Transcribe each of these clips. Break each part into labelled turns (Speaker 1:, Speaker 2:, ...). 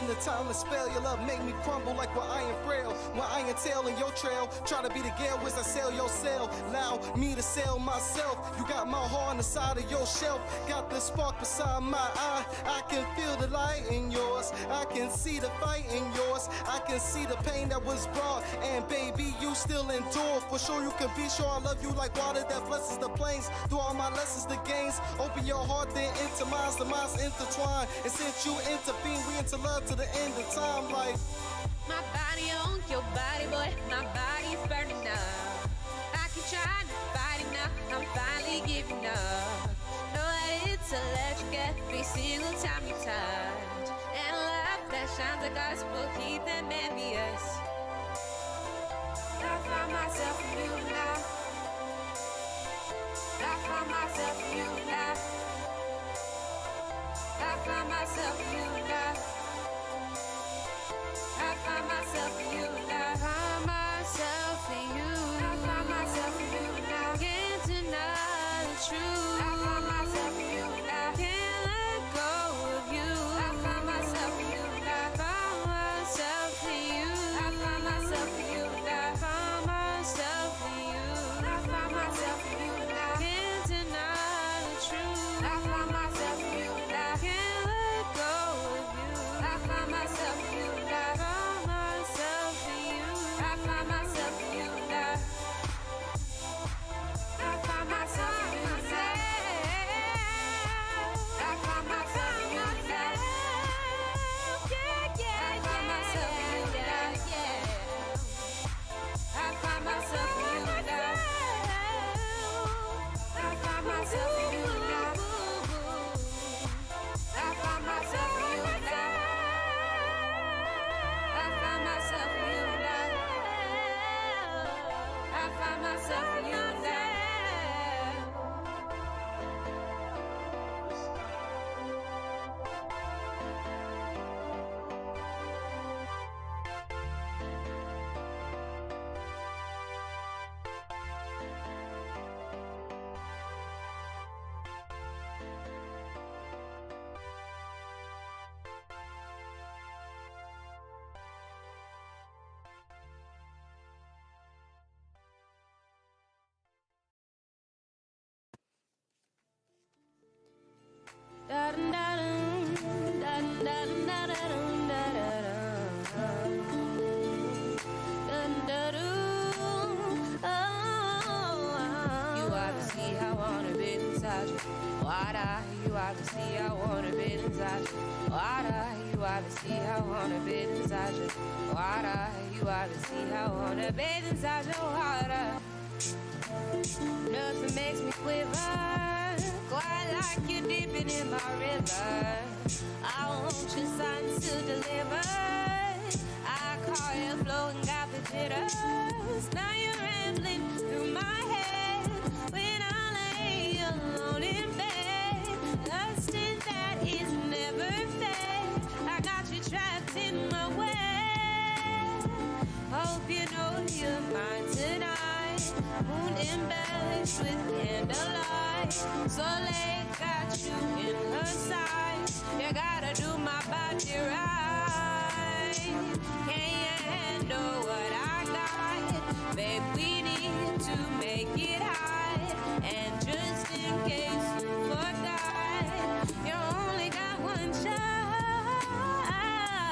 Speaker 1: in the timeless spell. Your love make me crumble like what I am frail. When I am tail in your trail, try to be the gale as I sail your sail. Allow me to sail myself. You got my heart on the side of your shelf. Got the spark beside my eye. I can feel the light in yours. I can see the fight in yours. I can see the pain that was brought. And baby, you still endure. For sure you can be sure I love you like water that blesses the plains. Through all my lessons, the gains. Open your heart, then into minds. The minds intertwine. And since you intervene, we into love to the end of time. Like
Speaker 2: my body on your body, boy. My body's burning up. I keep trying to fight it now. I'm finally giving up. Know that it's electric every single time you touch. And love that shines like gospel, keep them envious. I find myself in you now. I find myself in you now. I find myself in you now. I find myself in you now. I find myself in you. I find myself in you now. Can't deny the truth. I find myself in you now. Can't let go of you. I find myself in you now. I find myself in you. I find myself in you now. I find myself in you. I find myself in you now. Can't deny the truth. I find myself in you now. Can't let go of you. I find myself in you now. I find myself in you. I find myself in you now. I find myself in you now. I find myself in you now. Yeah, yeah, I find myself in you now. I find myself in you now. I find myself in you now. I find myself in you now. I find myself in you now. I find myself in you now. You obviously I wanna be inside you. Water, you obviously I wanna be inside you. Water, you obviously I wanna be inside you. Water, you obviously I wanna be inside your water. Nothing makes me quiver quite like you dipping in my river. I want your signs to deliver. I call you flowing, got the jitters. Now you're rambling through my head when I lay alone in bed. Lusting that is never fed. I got you trapped in my web. Hope you know you're mine tonight. Moon embellished with candlelight. So late, got you in her sights. You gotta do my body right. Can you handle what I got? Babe, we need to make it high. And just in case you forgot, you only got one shot.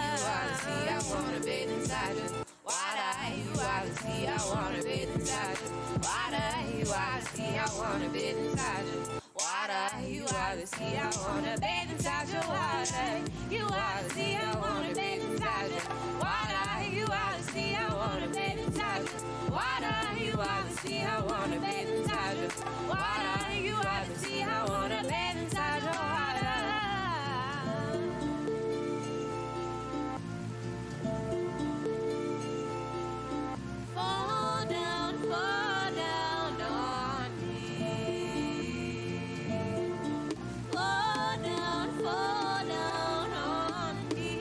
Speaker 2: You obviously I wanna be inside you. Water, you obviously I wanna be inside you. Water, you obviously I wanna be inside you. Water, you obviously I wanna bathe inside your water. You obviously I wanna bathe inside you. Water, you obviously I wanna bathe inside you. Water, you obviously I wanna bathe inside you. Water, you obviously I wanna bathe inside your water. Fall down on me. Fall down on me.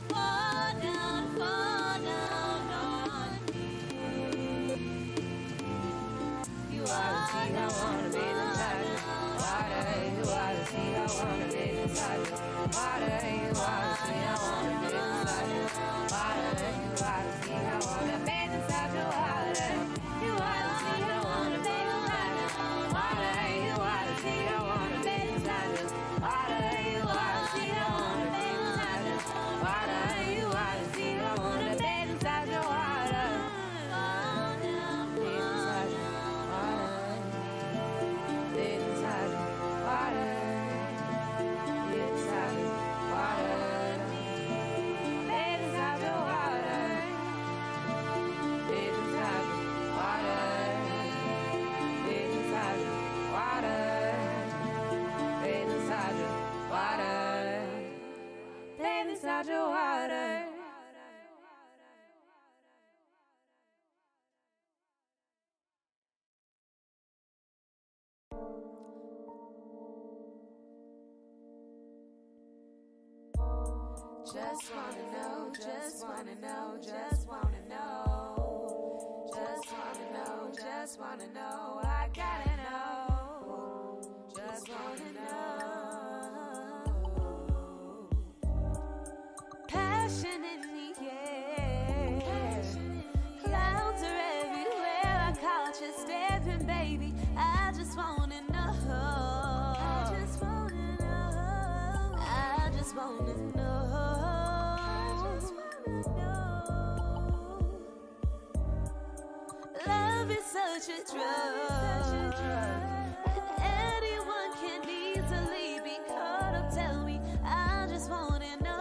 Speaker 2: Fall down on me. You obviously I wanna be inside you. Water, you obviously I wanna be inside you. water, you wanna see, I wanna bathe inside your water, you wanna see, I wanna bathe inside your water, you wanna see, I wanna bathe inside your water, you wanna see, I wanna bathe inside your water, you wanna see, I wanna bathe inside your water, you wanna see, I wanna bathe inside your water, bathe inside your water, bathe inside your water. Inside your water. Just wanna know, just wanna know, just wanna know, just wanna know, just wanna know, I gotta know, just wanna know. Passion in the air, clouds are everywhere. I caught you staring, baby. I just wanna know. I just wanna know. I just wanna know. I just wanna know. Love is such a drug. Anyone can easily be caught up. Tell me, I just wanna know.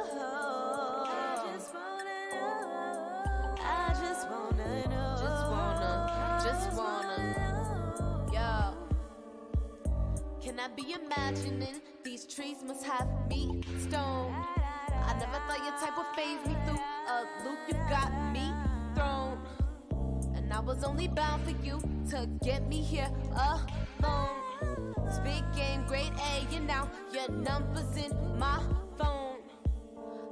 Speaker 2: Can I be imagining these trees must have me stoned? I never thought your type would phase me through a loop. You got me thrown, and I was only bound for you to get me here alone. Speak game, grade A, and now your number's in my phone.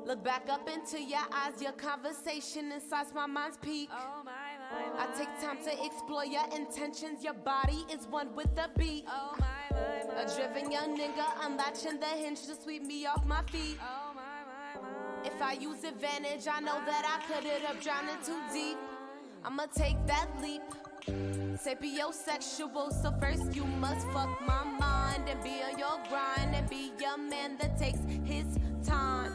Speaker 2: Look back up into your eyes, your conversation inside my mind's peak. Oh my. I take time to explore your intentions. Your body is one with the beat. Oh my. A driven young nigga, unlatching the hinge to sweep me off my feet. Oh my. If I use advantage, I know that I could end up drowning too deep. I'ma take that leap. Sapiosexual, so first you must fuck my mind and be on your grind and be a man that takes his time.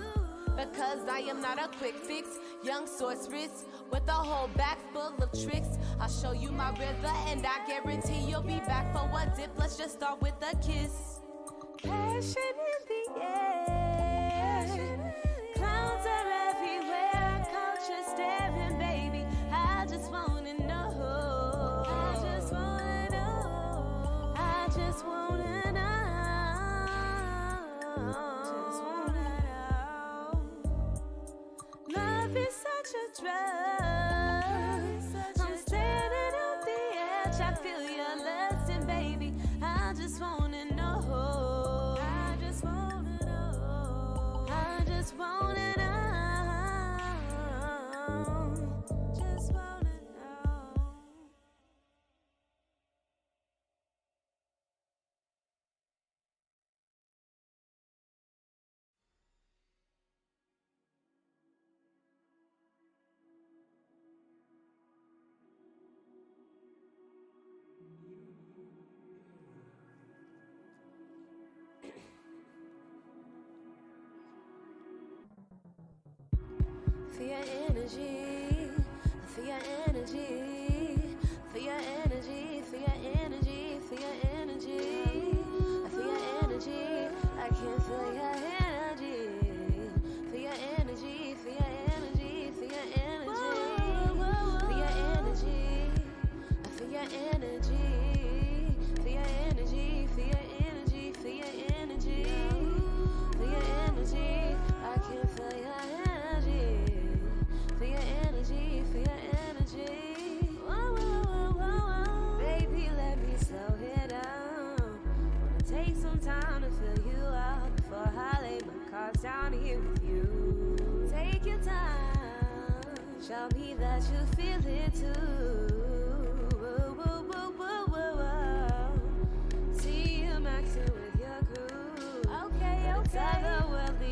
Speaker 2: Because I am not a quick fix, young sorceress with a whole bag full of tricks. I'll show you my river and I guarantee you'll be back for a dip. Let's just start with a kiss. Passion in the air, clouds are everywhere. I caught you staring, baby. I just wanna know. I just wanna know. I just wanna know. Just wanna know. Love is such a drug. I'm standing on the edge. I feel your lusting, baby. I just wanna know. I just wanna know. I just wanna know. Just wanna know. For your energy, for your energy, for your energy, for your energy, for your energy, for your energy. I can feel your energy. For your energy, for your energy, for your energy, for your energy, for your energy, for your energy, for your energy, for your energy, for your energy. I can feel your energy. For your energy, for your energy. Whoa, whoa, whoa, whoa, whoa. Baby, let me slow it down. Wanna take some time to fill you out before I lay my cards down here with you. Take your time, show me that you feel it too. Whoa, whoa, whoa, whoa, whoa, whoa. See you maxing with your crew. Okay, okay. Otherworldly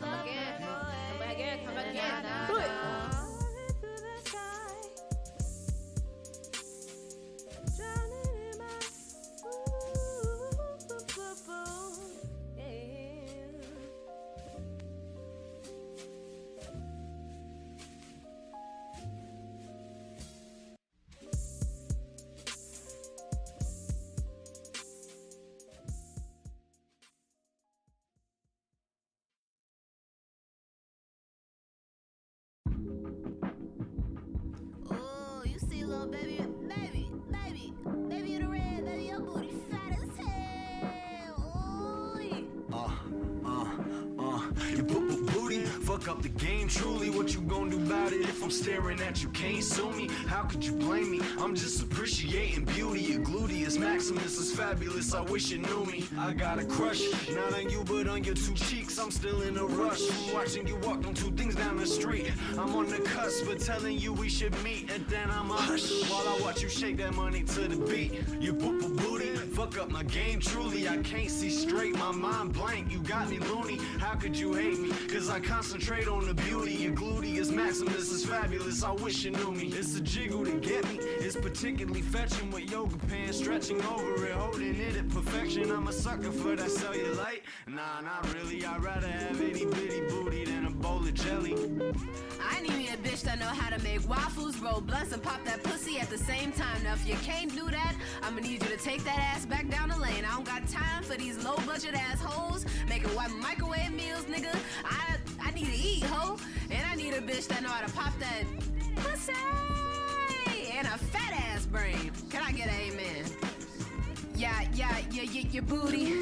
Speaker 2: Come again. Little booty fat as hell.
Speaker 3: Your booty, fuck up the game truly. What you gonna do about it if I'm staring at you? Can't sue me, how could you blame me? I'm just appreciating beauty. Your gluteus maximus is fabulous, I wish you knew me. I got a crush, not on you but on your two cheeks. I'm still in a rush, watching you walk them two things down the street. I'm on the cusp of telling you we should meet, and then I'm a hush while I watch you shake that money to the beat. Your booty, fuck up my game truly. I can't see straight, my mind blank, you got me loony. How could you hate me? Cause I concentrate on the beauty. Your gluteus maximus is fabulous, I wish you knew me. It's a jiggle to get me, it's particularly fetching with yoga pants, stretching over it, holding it at perfection. I'm a sucker for that cellulite. Nah, not really, I'd rather have itty bitty booty than a bowl of jelly.
Speaker 2: I need me a bitch that know how to make waffles, roll blunts, and pop that pussy at the same time. Now if you can't do that, I'ma need you to take that ass back down the lane. I don't got time for these low budget assholes making white microwave meals, nigga. I need to eat, ho. And I need a bitch that know how to pop that pussy and a fat ass brain. Can I get an amen? Yeah, your booty.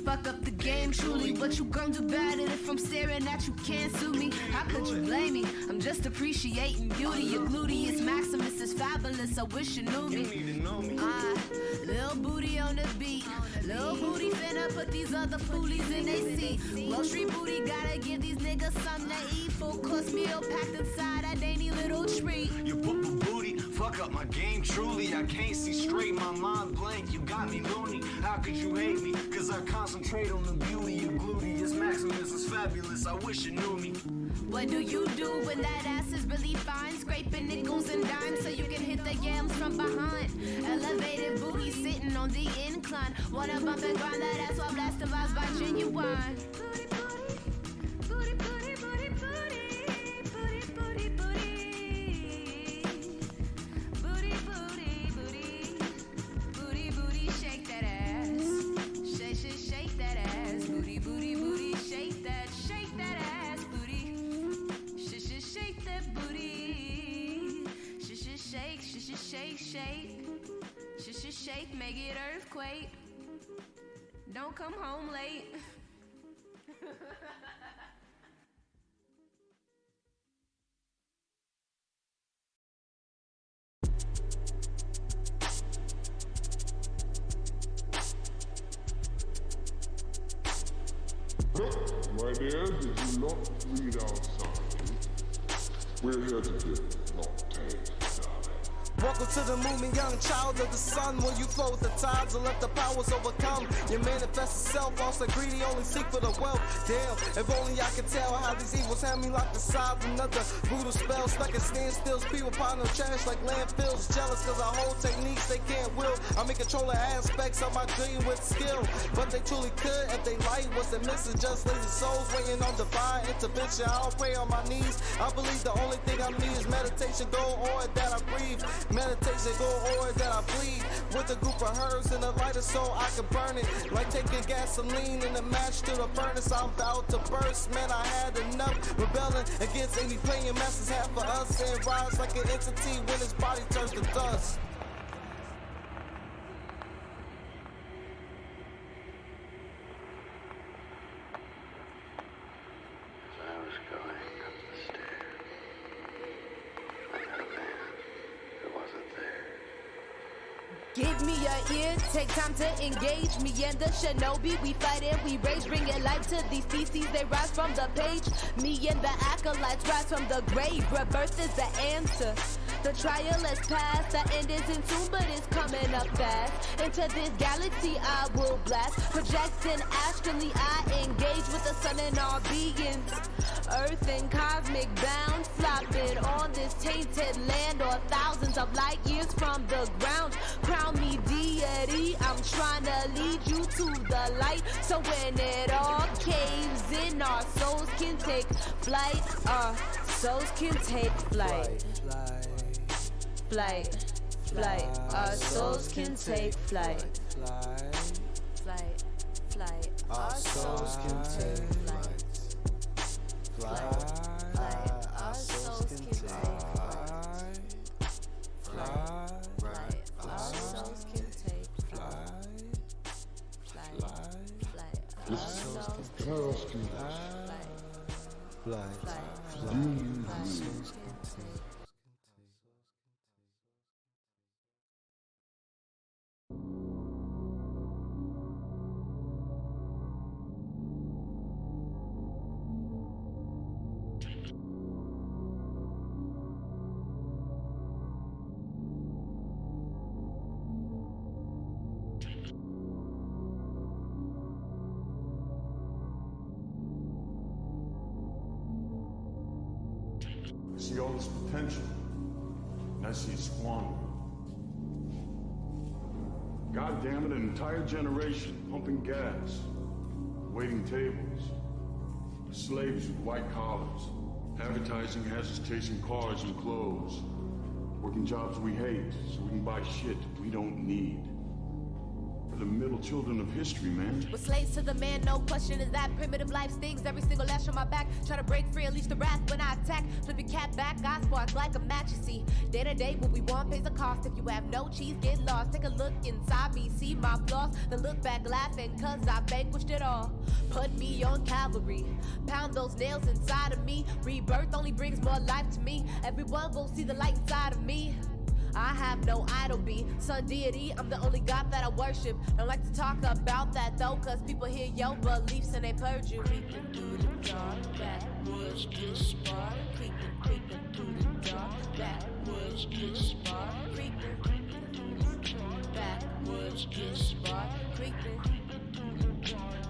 Speaker 2: Fuck up the game truly. What you gonna do about it if I'm staring at you? Can't sue me. How could you blame me? I'm just appreciating beauty. Your gluteus maximus is fabulous, I wish you knew me. Little booty on the beat. Little booty finna put these other foolies in they seat. Wall Street booty gotta give these niggas something to eat. Full course meal packed inside a dainty little treat.
Speaker 3: Your booty, fuck up my game truly. I can't see straight, my mind blank, you got me loony. How could you hate me? Cause I concentrate on the beauty. Your gluteus maximus is fabulous, I wish you knew me.
Speaker 2: What do you do when that ass is really fine? Scraping nickels and dimes so you can hit the yams from behind. Elevated booty sitting on the incline. Wanna bump and grind that ass while blasting vibes by Genuine. Booty, booty, booty, booty, booty, booty, booty, booty, booty, booty, booty, booty, booty, shake that ass. Shake that ass. Booty, booty, booty, shake that ass. Booty, shake that booty. Shake, make it earthquake. Don't come home late.
Speaker 4: My dear, did you not read our sign? We're here to do, not take.
Speaker 1: Welcome to the movement, young child of the sun. When you flow with the tides and let the powers overcome, you manifest itself, also greedy, only seek for the wealth. Damn, if only I could tell how these evils have me locked aside. Another voodoo spell stuck in standstills. People pile no trash like landfills. Jealous cause I hold techniques they can't will. I may control the aspects of my dream with skill, but they truly could if they light was the missing. Just lazy souls waiting on divine intervention. I don't pray on my knees. I believe the only thing I need is meditation. Go on that I breathe. Meditation, go on that I bleed. With a group of herbs and a lighter so I can burn it. Like taking gasoline in a match to the furnace. I'm about to burst, man, I had enough. Rebelling against any playing masters have for us. And rise like an entity when his body turns to dust.
Speaker 2: Give me your ear, take time to engage me and the shinobi. We fight and we rage, bringing life to these species. They rise from the page. Me and the acolytes rise from the grave. Rebirth is the answer. The trial has passed, the end isn't soon, but it's coming up fast. Into this galaxy I will blast. Projecting astrally, I engage with the sun and all beings. Earth and cosmic bound, flopping on this tainted land, or thousands of light years from the ground. Crown me deity, I'm trying to lead you to the light. So when it all caves in, our souls can take flight. Our souls can take flight. Flight. Our souls can take flight. Flight. Our souls can take flight. Flight. Our souls can take flight. Flight. Our souls can take flight.
Speaker 4: I see all this potential, and I see it squandered. God damn it, an entire generation pumping gas, waiting tables, slaves with white collars, advertising has us chasing cars and clothes, working jobs we hate so we can buy shit we don't need. The middle children of history, man.
Speaker 2: We're slaves to the man, no question is that. Primitive life stings, every single lash on my back. Try to break free, unleash the wrath when I attack. Flip your cat back, I spark like a match, you see. Day to day, what we want pays a cost. If you have no cheese, get lost. Take a look inside me, see my flaws. Then look back laughing, cause I vanquished it all. Put me on cavalry, pound those nails inside of me. Rebirth only brings more life to me. Everyone will see the light inside of me. I have no idol be sun deity, I'm the only God that I worship. Don't like to talk about that though, cause people hear your beliefs and they purge you. Creeping through the dark, backwoods get spark. Creeping through the dark, backwoods get spark. Creeping, backwoods get spark. Creeping,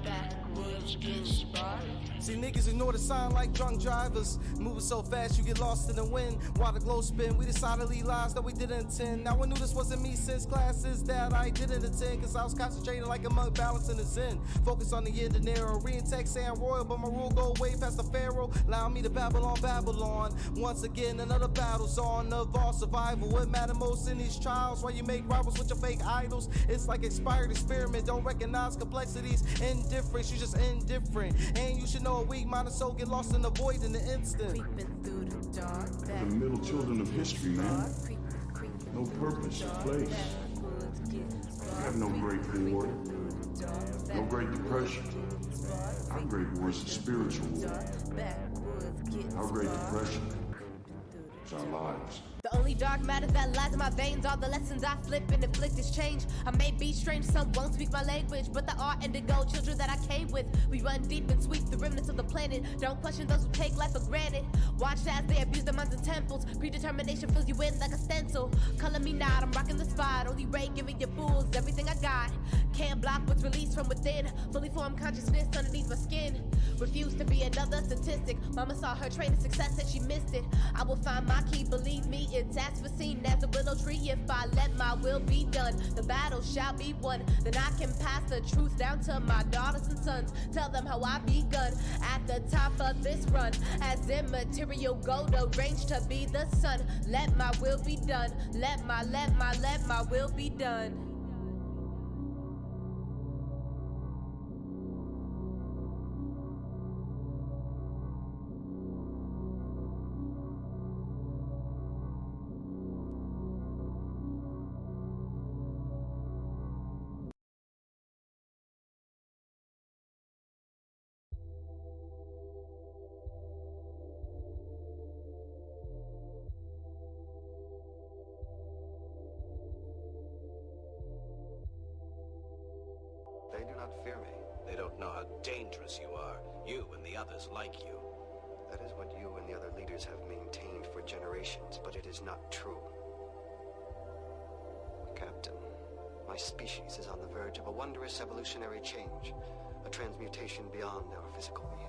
Speaker 2: backwoods get spark.
Speaker 1: See, niggas ignore the sign like drunk drivers. Moving so fast you get lost in the wind. While the glow spin, we decided to lead lives that we didn't intend. Now I knew this wasn't me since classes that I didn't attend, cause I was concentrating like a monk balancing the zen. Focus on the end of narrow. Re-in-tech saying royal, but my rule go way past the pharaoh. Allow me to babble on Babylon. Once again, another battle's on of all survival. What matter most in these trials? Why you make rivals with your fake idols? It's like expired experiment. Don't recognize complexities. Indifference, you just indifferent. And you should know a weak mind and soul get lost in the void in the instant.
Speaker 2: Creeping through the dark,
Speaker 4: The middle children of history, man. No purpose or place. We have no great war, no great depression. Our great war is a spiritual war. Our great depression is our lives.
Speaker 2: The only dark matter that lies in my veins are the lessons I flip and inflict is change. I may be strange, some won't speak my language, but there are indigo children that I came with. We run deep and sweep the remnants of the planet. Don't question those who take life for granted. Watch as they abuse their minds and temples. Predetermination fills you in like a stencil. Color me not, I'm rocking the spot. Only ray giving you fools everything I got. Can't block what's released from within. Fully formed consciousness underneath my skin. Refuse to be another statistic. Mama saw her train of success and she missed it. I will find my key, believe me, it's as foreseen as a willow tree. If I let my will be done, the battle shall be won. Then I can pass the truth down to my daughters and sons. Tell them how I begun at the top of this run. As immaterial gold arranged to be the sun. Let my will be done. Let my will be done.
Speaker 5: They do not fear me. They don't know how dangerous you are. You and the others like you. That is what you and the other leaders have maintained for generations, but it is not true. Captain, my species is on the verge of a wondrous evolutionary change. A transmutation beyond our physical being.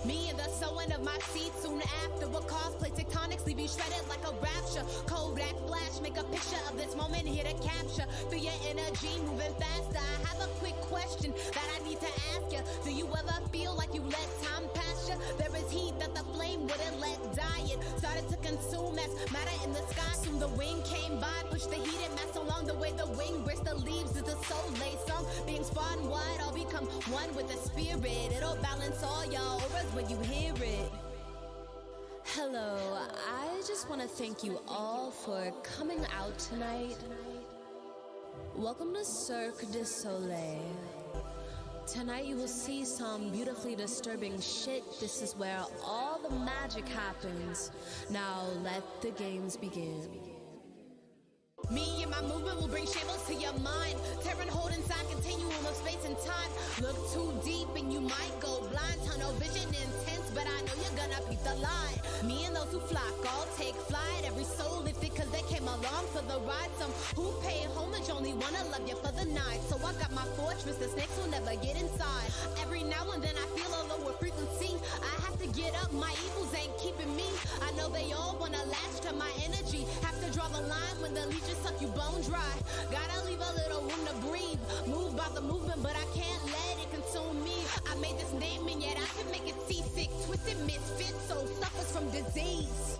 Speaker 2: Me and the sowing of my seed soon after will cause plate tectonics, leave you shredded like a rapture. Kodak flash, make a picture of this moment here to capture. Feel your energy moving faster. I have a quick question that I need to ask you. Do you ever feel like you let time pass you? There is heat that the flame wouldn't let die. It started to consume as matter in the sky. Soon the wind came by, pushed the heated mass along the way the wind breaks the leaves. Is the soul laid song being spun wide? All become one with the spirit. It'll balance all your auras when you hear it.
Speaker 6: Hello, I just want to thank you all for coming out tonight. Welcome to Cirque du Soleil. Tonight you will see some beautifully disturbing shit. This is where all the magic happens. Now let the games begin.
Speaker 7: Me and my movement will bring shambles to your mind. Tearing hold inside continuum of space and time. Look too deep and you might go blind. Tunnel vision intense, but I know you're gonna beat the line. Me and those who flock all take flight. Every soul lifted cause they came along for the ride. Some who pay homage only wanna love you for the night. So I got my fortress, the snakes will never get inside. Every now and then I feel a lower frequency. I have to get up, my evils ain't keeping me. I know they all wanna latch to my energy. Have to draw the line when the leeches suck you bone dry. Gotta leave a little room to breathe. Move by the movement, but I can't let it consume me. I made this name and yet I can make it seasick. Twisted misfit, so suffers from disease.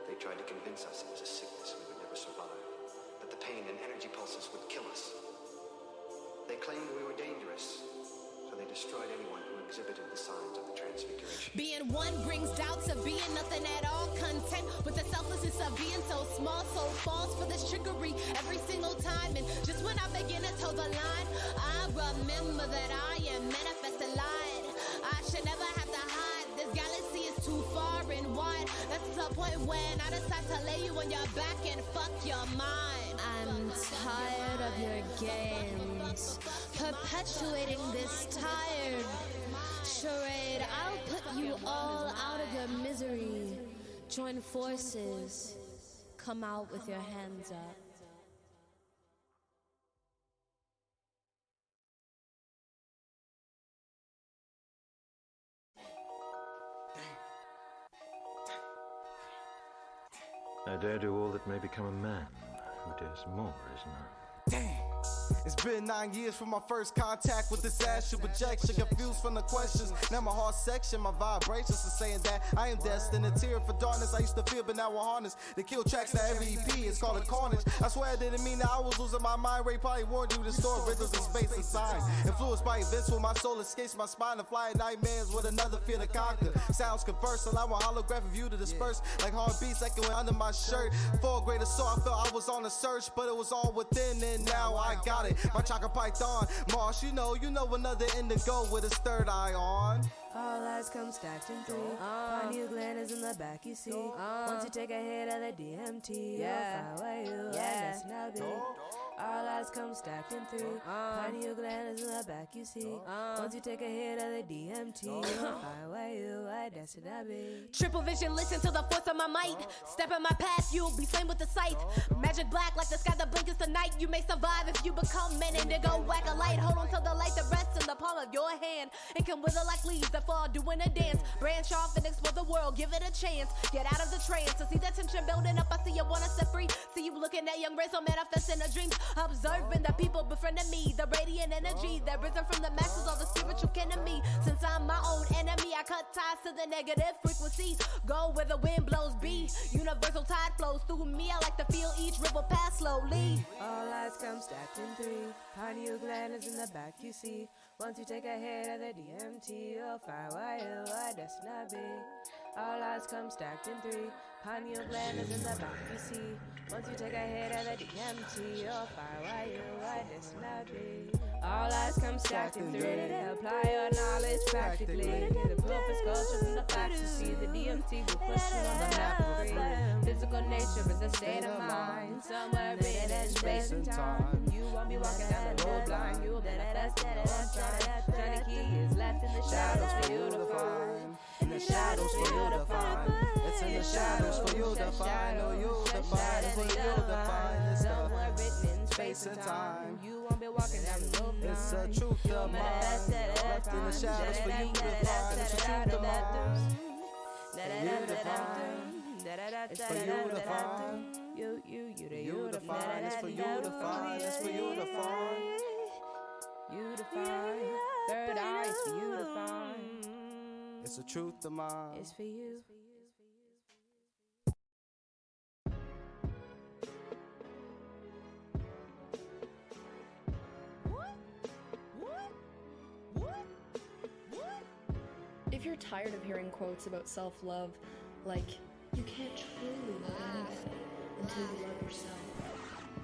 Speaker 5: They tried to convince us it was a sickness we would never survive, that the pain and energy pulses would kill us. They claimed we were dangerous, so they destroyed anyone who exhibited the signs of the transfiguration.
Speaker 7: Being one brings doubts of being nothing at all. Content with the selflessness of being so small, so false for this trickery every single time. And just when I begin to toe the line, I remember that I am manifested light. I should never have to hide. This galaxy is too far and wide. That's the point when I decide to lay you on your back and fuck your mind.
Speaker 6: I'm tired of your games, perpetuating this tired charade. I'll put you all out of your misery. Join forces. Come out with your hands up.
Speaker 8: I dare do all that may become a man who dares more, isn't I?
Speaker 1: Damn. It's been 9 years from my first contact with this astral projection. Confused from the questions. Now my heart section, my vibrations are saying that I am destined to tear for darkness. I used to feel, but now we're harnessed. The kill tracks now every EP, it's called a carnage. I swear I didn't mean that I was losing my mind. Ray probably warned you to store rhythms in space and time. Influenced by events when my soul escapes my spine and fly at nightmares with another fear to conquer. Sounds converse, allowing holographic view to disperse like heartbeats echoing under my shirt. For a greater soul, I felt I was on a search, but it was all within, and now I got it. My chakra python, Marsh, you know another indigo with his third eye on.
Speaker 9: All eyes come stacked in three. Pineal gland is in the back, you see. Once you take a hit of the DMT, you'll find where you are. That's not big. All eyes come stacked in three. Pineal gland is in the back, you see. Once you take a hit of the DMT, you'll find where you are. That's not big.
Speaker 7: Triple vision, listen to the force of my might. Step in my path, you'll be slain with the sight. Magic black like the sky that blinkers tonight. You may survive if you become men indigo. Whack a light, hold on to the light that rests in the palm of your hand. It can wither like leaves that fall doing a dance. Branch off and explore the world, give it a chance. Get out of the trance, to see the tension building up. I see you wanna set free. See you looking at young rays, so manifesting a dream. Observing the people befriending me. The radiant energy that risen from the masses, all the spiritual kin to me. Since I'm my own enemy, I cut ties to the negative frequencies. Go where the wind blows, be universal tide flows through me. I like to feel each ripple pass slowly.
Speaker 9: All eyes come stacked in three. Pineal gland is in the back, you see. Once you take a hit of the DMT, you'll find why you are. That's not big. All eyes come stacked in three. Pineal gland is in the back, you see. Once you take a hit of the DMT, you'll find why you are. That's not big. All eyes come stacked in three. Apply your knowledge practically. The proof is culture from the facts. You see the DMT will push you on the map for free. Physical nature is a state of mind. Somewhere in space and time. You won't be walking down the road blind. You'll manifest in the one time. Johnny Key is left in the shadows for you to find. In the shadows for you to find.
Speaker 1: It's in the shadows for you to find. Oh, you to find. For you to find. It's
Speaker 9: somewhere written in space and time. You won't be walking down the road blind.
Speaker 1: It's a truth of mine. Left in the shadows for you to find. It's a truth of mine. For you to find. It's for you to find. You to find. It's for you to find. It's for you to find.
Speaker 9: You to find. Third eye is for you to find.
Speaker 1: It's a truth of mine.
Speaker 9: It's for you.
Speaker 10: If you're tired of hearing quotes about self-love, like, You can't truly love anyone until you love yourself.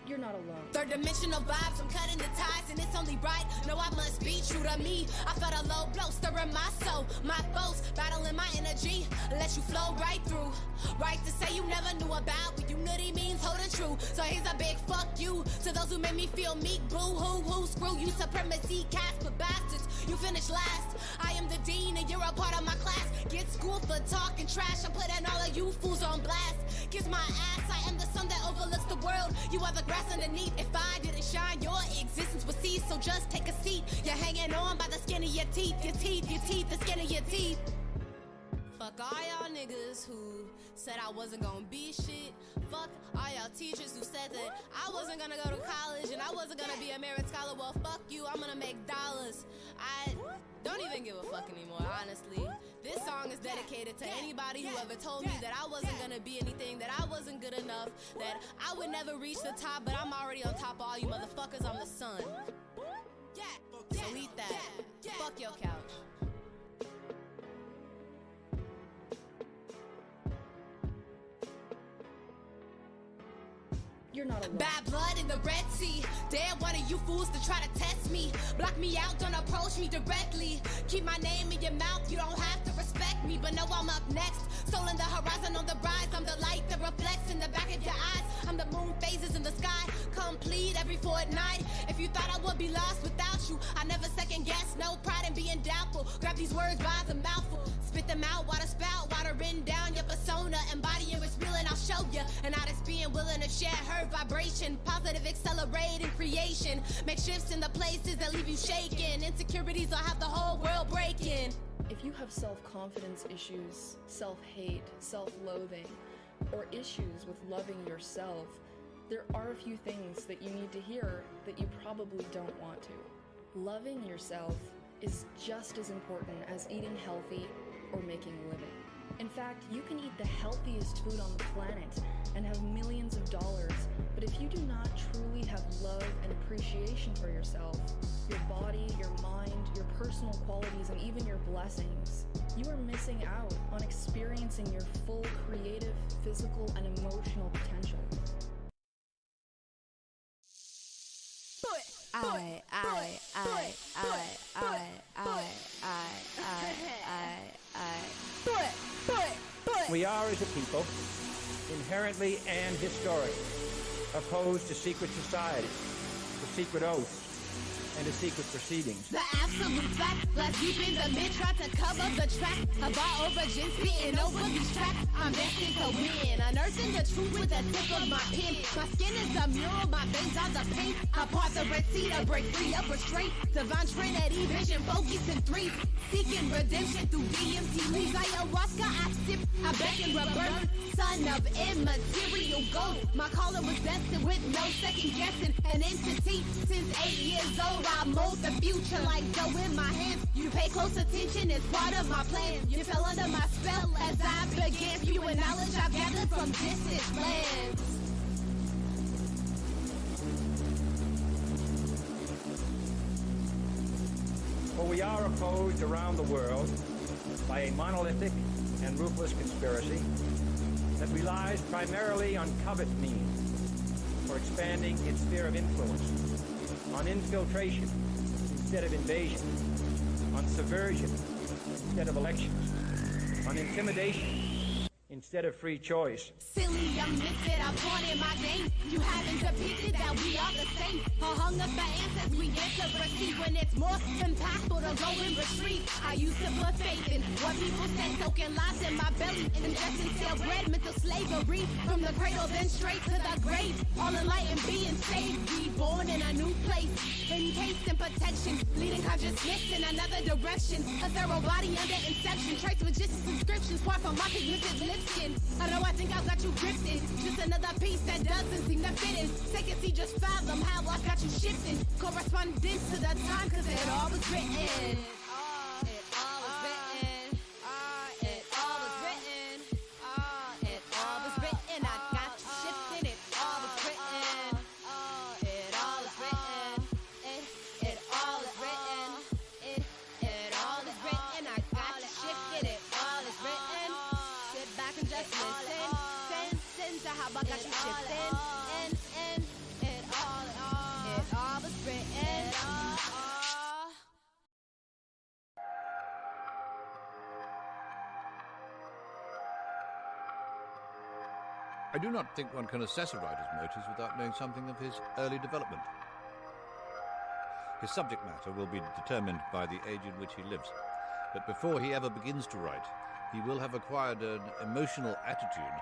Speaker 10: You're not alone.
Speaker 7: Third dimensional vibes, I'm cutting the ties and it's only right. No, I must be true to me. I felt a low blow stirring my soul. My foes battling my energy. Let you flow right through. Right to say you never knew about what unity means holding true. So here's a big fuck you to those who made me feel meek. Boo hoo hoo, screw you, supremacy cast for bastards. You finished last. I am the dean and you're a part of my class. Get schooled for talking trash. I'm putting all of you fools on blast. Kiss my ass, I am the sun that overlooks the world. You are the grass underneath. If I didn't shine, your existence would cease. So just take a seat. You're hanging on by the skin of your teeth. Your teeth, your teeth, the skin of your teeth. Fuck all y'all niggas who said I wasn't gonna be shit. Fuck all y'all teachers who said that I wasn't gonna go to college and I wasn't gonna be a merit scholar. Well, fuck you, I'm gonna make dollars. I don't even give a fuck anymore, honestly. This song is dedicated to anybody who ever told me that I wasn't gonna be anything, that I wasn't good enough, that I would never reach the top, but I'm already on top of all you motherfuckers. I'm the sun. So eat that. Fuck your couch.
Speaker 10: You're not alone.
Speaker 7: Bad blood in the Red Sea. Dare one of you fools to try to test me. Block me out, don't approach me directly. Keep my name in your mouth, you don't have to respect me. But no, I'm up next. Soul in the horizon on the rise. I'm the light that reflects in the back of your eyes. I'm the moon phases in the sky, complete every fortnight. If you thought I would be lost without you, I never second guess. No pride in being doubtful. Grab these words by the mouthful. Spit them out, water spout, water in down your persona. Embodying what's real and I'll show you. And artist being willing to share her vibration. Positive accelerating creation. Make shifts in the places that leave you shaking. Insecurities will have the whole world breaking.
Speaker 10: If you have self-confidence issues, self-hate, self-loathing, or issues with loving yourself, there are a few things that you need to hear that you probably don't want to. Loving yourself is just as important as eating healthy or making a living. In fact, you can eat the healthiest food on the planet and have millions of dollars, but if you do not truly have love and appreciation for yourself, your body, your mind, your personal qualities, and even your blessings, you are missing out on experiencing your full creative, physical, and emotional potential.
Speaker 11: We are, as a people, inherently and historically opposed to secret societies, to secret oaths, and to secret proceedings.
Speaker 7: The absolute fact, like deep in the mid, try to cover the track. About origin, spitting over these tracks. I'm destined to win, unearthing the truth with the tip of my pen. My skin is a mural, my veins are the paint. I part the Red Sea to break free of restraint. Divine Trinity, vision, focus in threes. Seeking redemption through DMT leaves. Ayahuasca, I sip, I beckon rebirth. Son of immaterial gold. My calling was destined with no second guessing. An entity since 8 years old. I mold the future like dough in my hands. You pay close attention, it's part of my plan. You fell under my spell as I began spewing knowledge I've gathered from distant lands.
Speaker 11: For we are opposed around the world by a monolithic and ruthless conspiracy that relies primarily on covert means for expanding its sphere of influence, on infiltration instead of invasion, on subversion instead of elections, on intimidation instead of free choice.
Speaker 7: Silly, I'm misfit, I'm born in my game. You haven't depicted that we are the same. I hung up the answers we get to receive when it's more impactful to go and retreat. I used to put faith in what people said, soaking lies in my belly. Ingesting stale bread, mental slavery. From the cradle, then straight to the grave. All enlightened, being saved, reborn in a new place. Encased in protection, leading consciousness in another direction. A thorough body under inception. Trace with just inscriptions, far from my cognitive lip skin. I know I think I've got you drifting. Just another piece that doesn't seem to fit in. Take a seat, just fathom how I got you shifting. Correspondence to the time, cause it all was written. It all was written. It all was written. It all was written. I got you shifting. It all was written. It all is written. It all is written. It all is written. I got you shifted. It all is written. Sit back and just listen. got you shifting. It all was written.
Speaker 12: I do not think one can assess a writer's motives without knowing something of his early development. His subject matter will be determined by the age in which he lives, but before he ever begins to write, he will have acquired an emotional attitude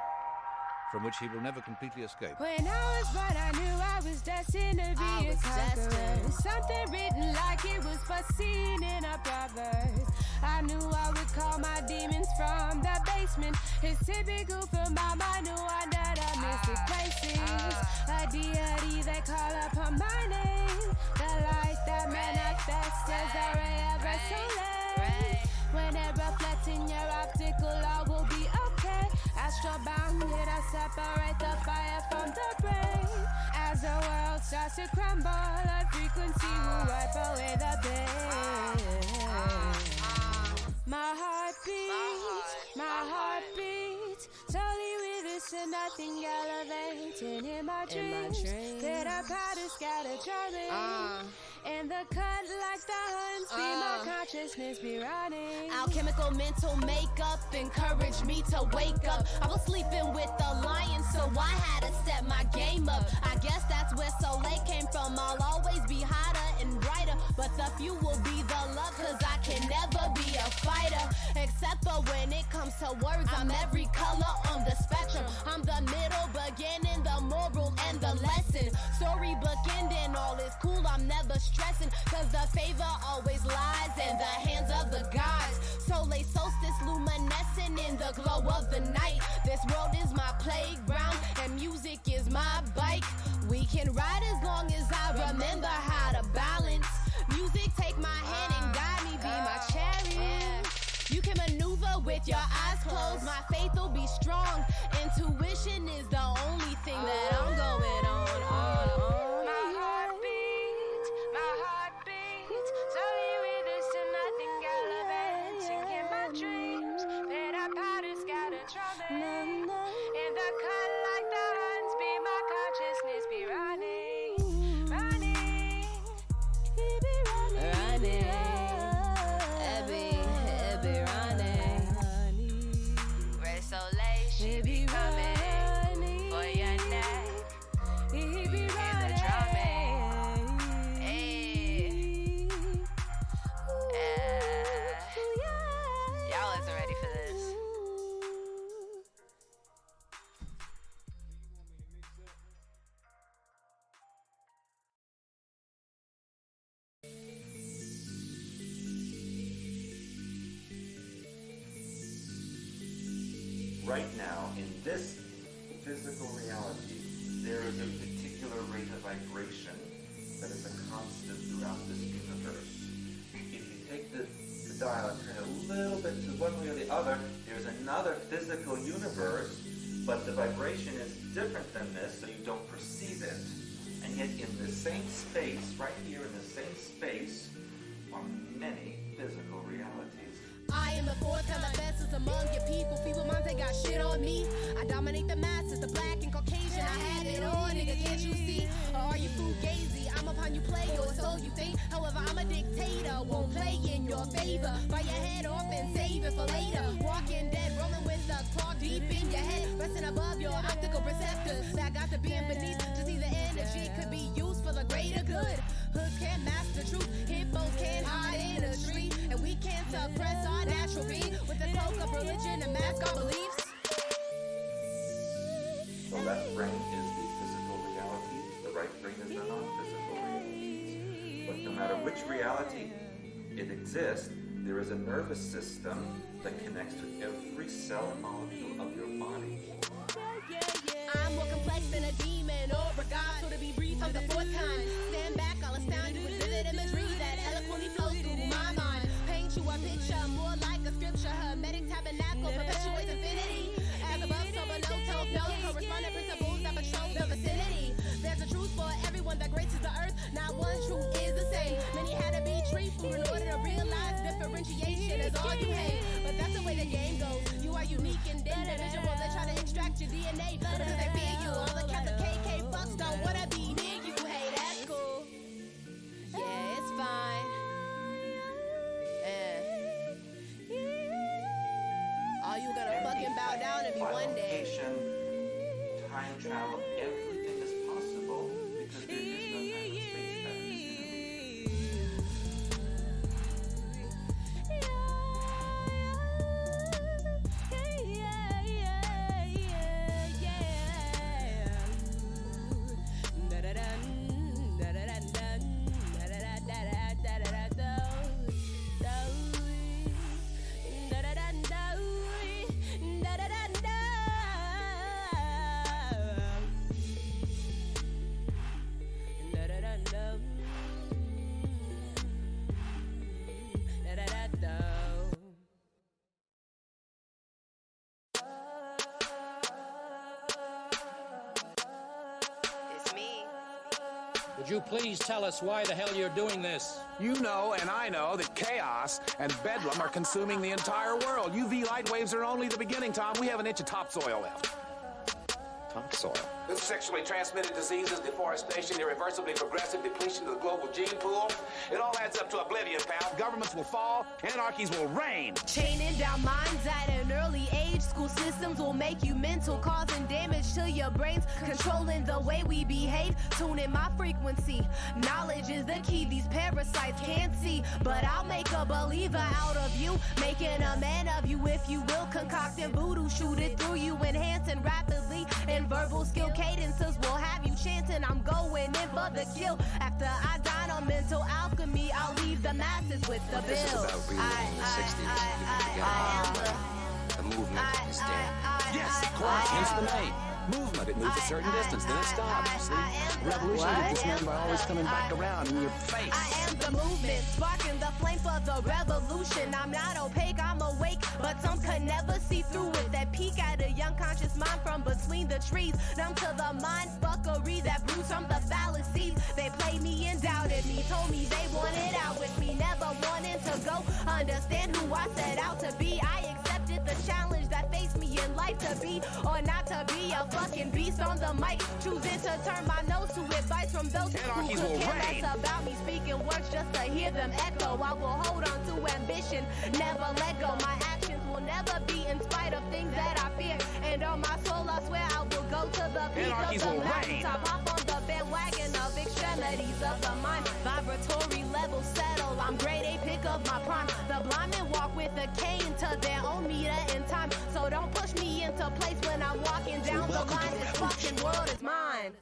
Speaker 12: from which he will never completely escape.
Speaker 9: When I was born, I knew I was destined to be a conqueror. Something written like it was foreseen in a proverb. I knew I would call my demons from the basement. It's typical for my mind to wander to mystic places. A deity they call upon my name. The light that manifests as the ray of a soleil. When it reflects in your optical, all will be okay. Astral bounded, I separate the fire from the brain. As the world starts to crumble, a frequency will wipe away the pain. My heart beats, slowly with this and nothing elevating in my dreams. Glitter powder scatter drumming. And the cut like the hunts be my consciousness be running.
Speaker 7: Alchemical mental makeup encouraged me to wake up. I was sleeping with the lion, so I had to step my game up. I guess that's where Soleil came from. I'll always be hotter and brighter, but the few will be the love, cause I can never be a fighter. Except for when it comes to words, I'm every color on the spectrum. I'm the middle, beginning, the moral, and the lesson. Storybook ending, all is cool, I'm never stressing, cause the favor always lies in the hands of the gods. Soleil solstice luminescent in the glow of the night. This world is my playground and music is my bike. We can ride as long as I remember how to balance. Music take my hand and guide me, be my chariot. You can maneuver with your eyes closed, my faith will be strong. Intuition is the only thing that I'm going on.
Speaker 9: My heart beats, slowly with this to nothing elevating in my dreams. Glitter powder scatter drumming. In the cut like the hunts be my consciousness be running.
Speaker 2: It be running. Red Soleil, she be coming for your neck.
Speaker 9: He be running.
Speaker 2: Y'all isn't ready for this.
Speaker 8: Right now, in this physical reality, there is a particular rate of vibration that is a constant throughout this universe. If you take the dial and turn it a little bit to one way or the other, there's another physical universe, but the vibration is different than this, so you don't perceive it. And yet in the same space, right here in the same space, are many physical realities.
Speaker 7: I am the fourth and the best is among your people. Feeble minds ain't got shit on me. I dominate the masses, the black and Caucasian. I have it on, nigga, can't you see? Or are you fugazi? I'm upon you play, or so you think. However, I'm a dictator, won't play in your favor. Bite your head off and save it for later. Walking dead, rolling with the clock deep in your head. Resting above your optical receptors. That got to be in beneath to see the energy could be used for the greater good. Hoods can't mask the truth, hippos can't hide in a tree. And we can't suppress our natural being with the cloak of religion and mask our beliefs.
Speaker 8: The left brain is the physical realities, the right brain is the non-physical realities. But no matter which reality it exists, there is a nervous system that connects to every cell and molecule of your body.
Speaker 7: I'm more complex than a demon or a god, so to be brief, I'm the fourth kind. Stand back, I'll astound you with vivid imagery that eloquently flows through my mind. Paint you a picture more like a scripture, hermetic tabernacle perpetuates infinity. As above, so below, told no corresponding principles that patrol the vicinity. There's a truth for everyone that graces the earth, not one truth is the same. Many had to be treatful in order to realize differentiation is all you hate. But that's the way the game goes. You are unique and individual. They try to extract your DNA because they fear you.
Speaker 13: Would you please tell us why the hell you're doing this?
Speaker 14: You know and I know that chaos and bedlam are consuming the entire world. UV light waves are only the beginning, Tom. We have an inch of topsoil left. Topsoil? This sexually transmitted diseases, deforestation, irreversibly progressive depletion of the global gene pool. It all adds up to oblivion, pal. Governments will fall, anarchies will reign.
Speaker 7: Chaining down minds at an early age. School systems will make you mental, causing damage to your brains, controlling the way we behave, tuning my frequency. Knowledge is the key these parasites can't see, but I'll make a believer out of you, making a man of you, if you will. Concocting voodoo, shoot it through you, enhancing rapidly, and verbal skill cadences will have you chanting, I'm going in for the kill. After I dine on mental alchemy, I'll leave the masses with the bill.
Speaker 15: This is about reliving the 60s. The movement is dead.
Speaker 14: Yes, of course, hence the name. Movement, it moves a certain distance, then it stops. See? Revolution gets known by always coming back around in your face.
Speaker 7: I am the movement, sparking the flame for the revolution. I'm not opaque, I'm awake, but some could never see through it. That peek at a young conscious mind from between the trees. Numb to the mind fuckery that brews from the fallacies. They played me and doubted me, told me they wanted out with me, never wanted to go understand who I set out to be. I accepted the challenge that faced me in life, to be or not to be a fucking beast on the mic, choosing to turn my nose to advice from those
Speaker 14: Anarchies
Speaker 7: who
Speaker 14: will
Speaker 7: could care
Speaker 14: reign.
Speaker 7: less about me, speaking words just to hear them echo. I will hold on to ambition, never let go. My actions will never be in spite of things that I fear, and on my soul I swear I will go to the peak
Speaker 14: Anarchies
Speaker 7: of the
Speaker 14: will reign.
Speaker 7: mountaintop, hop on the bandwagon of extremities of the mind, vibratory level settle. I'm grade A, pick up my prime. The blind men walk with a cane to their own meter in time, so don't push me into place when I'm walking down the line. This fucking world is mine.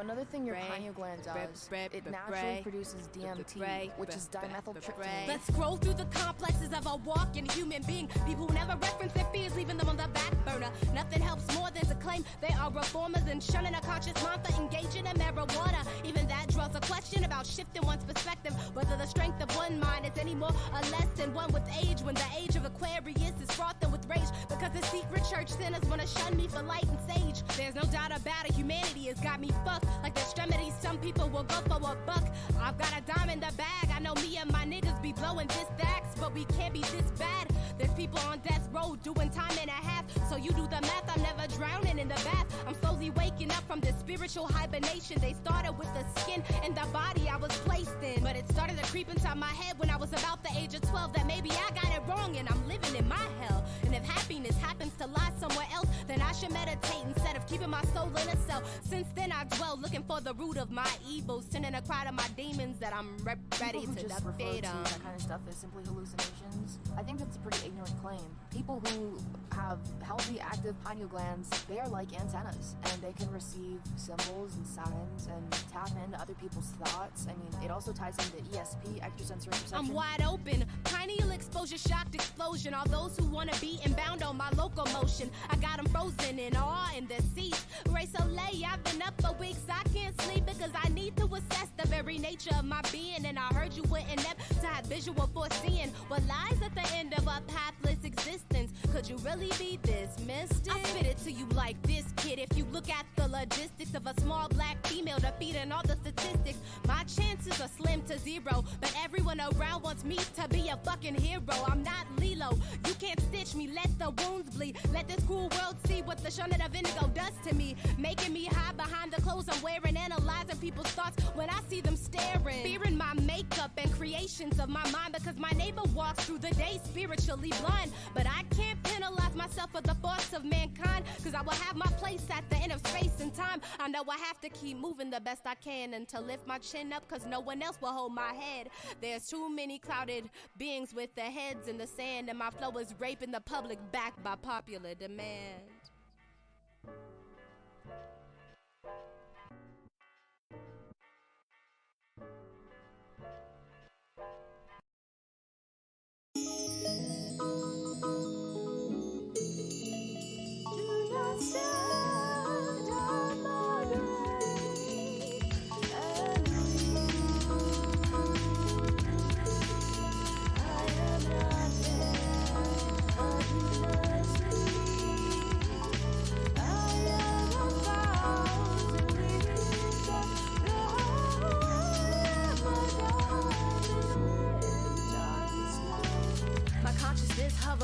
Speaker 16: Another thing your pineal gland does, it naturally produces DMT, which is dimethyltryptamine.
Speaker 7: Let's scroll through the complexes of a walking human being. People who never reference their fears, leaving them on the back burner. Nothing helps more than to claim they are reformers and shunning a conscious mind for engaging in marijuana. Even that draws a question about shifting one's perspective, whether the strength of one mind is any more or less than one with age, when the age of Aquarius is frothing with rage, because the secret church sinners want to shun me for light and sage. There's no doubt about it, humanity has got me fucked. Like the extremities, some people will go for a buck. I've got a dime in the bag. I know me and my niggas be blowing this stacks, but we can't be this bad. There's people on death row doing time and a half, so you do the math. I'm never drowning in the bath. I'm slowly waking up from this spiritual hibernation. They started with the skin and the body I was placed in, but it started to creep inside my head when I was about the age of 12, that maybe I got it wrong and I'm living in my hell. And if happiness happens to lie somewhere else, then I should meditate instead of keeping my soul in a cell. Since then I dwell looking for the root of my evils, sending a cry to my demons that I'm ready to defeat them.
Speaker 16: That kind of stuff is simply hallucinations. I think that's a pretty ignorant claim. People who have healthy, active pineal glands, they are like antennas, and they can receive symbols and signs and tap into other people's thoughts. I mean, it also ties into ESP, extrasensory perception.
Speaker 7: I'm wide open, pineal exposure, shocked explosion. All those who wanna be inbound on my locomotion, I got them frozen in awe in their seats. Ray Soleil, I've been up for weeks, I can't sleep because I need to assess the very nature of my being. And I heard you were inept to have visual foreseeing what lies at the end of a pathless existence. Could you really be this mystic? I spit it to you like this, kid. If you look at the logistics of a small black female defeating all the statistics, my chances are slim to zero, but everyone around wants me to be a fucking hero. I'm not Lilo, you can't stitch me, let the wounds bleed. Let this cruel world see what the shunning of indigo does to me, making me hide behind the clothes I'm wearing, analyzing people's thoughts when I see them staring, fearing my makeup and creations of my mind, because my neighbor walks through the day spiritually blind. But I can't penalize myself for the thoughts of mankind, because I will have my place at the end of space and time. I know I have to keep moving the best I can and to lift my chin up, because no one else will hold my head. There's too many clouded beings with their heads in the sand, and my flow is raping the public back by popular demand.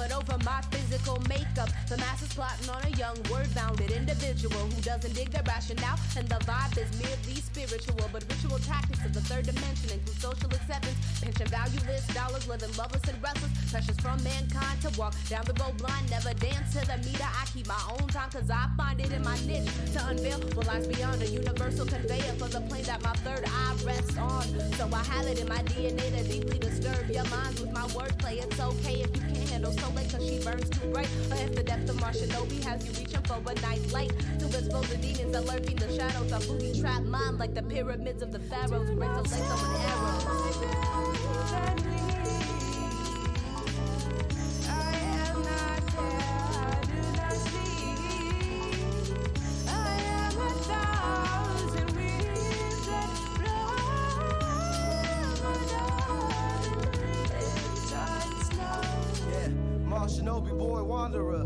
Speaker 9: but over my physical makeup. The masses plotting on a young, word-bounded individual who doesn't dig their rationale, and the vibe is merely spiritual. But ritual tactics of the third dimension include social acceptance, pension valueless, dollars, living loveless and restless, pressures from mankind to walk down the road blind, never dance to the meter. I keep my own time cause I find it in my niche to unveil what lies beyond a universal conveyor for the plane that my third eye rests on. So I have it in my DNA to deeply disturb your minds with my wordplay. It's okay if you can't handle so late cause she burns too bright, or if the depth of Shinobi has you reaching for a night light to expose the demons that lurk in the shadows. I booby trap mind like the pyramids of the pharaohs who break the lace of an arrow.
Speaker 1: Shinobi boy wanderer,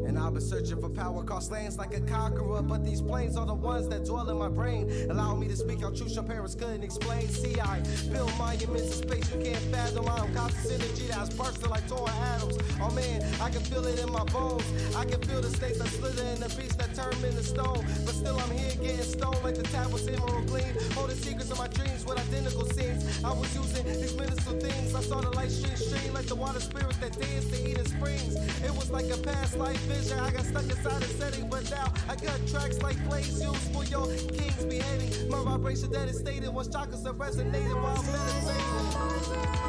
Speaker 1: and I've been searching for power across lands like a conqueror. But these planes are the ones that dwell in my brain, allow me to speak how truth your parents couldn't explain. See, I build monuments in space you can't fathom. My unconscious energy that's bursting like torn atoms. Oh man, I can feel it in my bones. I can feel the snakes that slither in the beast that turn me into stone. But still I'm here getting stoned like the tablets emerald gleam, holding secrets of my dreams with identical scenes. I was using these minuscule things. I saw the light stream like the water spirits that dance to Eden Springs. It was like a past life vision. I got stuck inside a setting, but now I got tracks like plays used for your king's beheading. My vibration devastated once chakras are resonating while I'm meditating.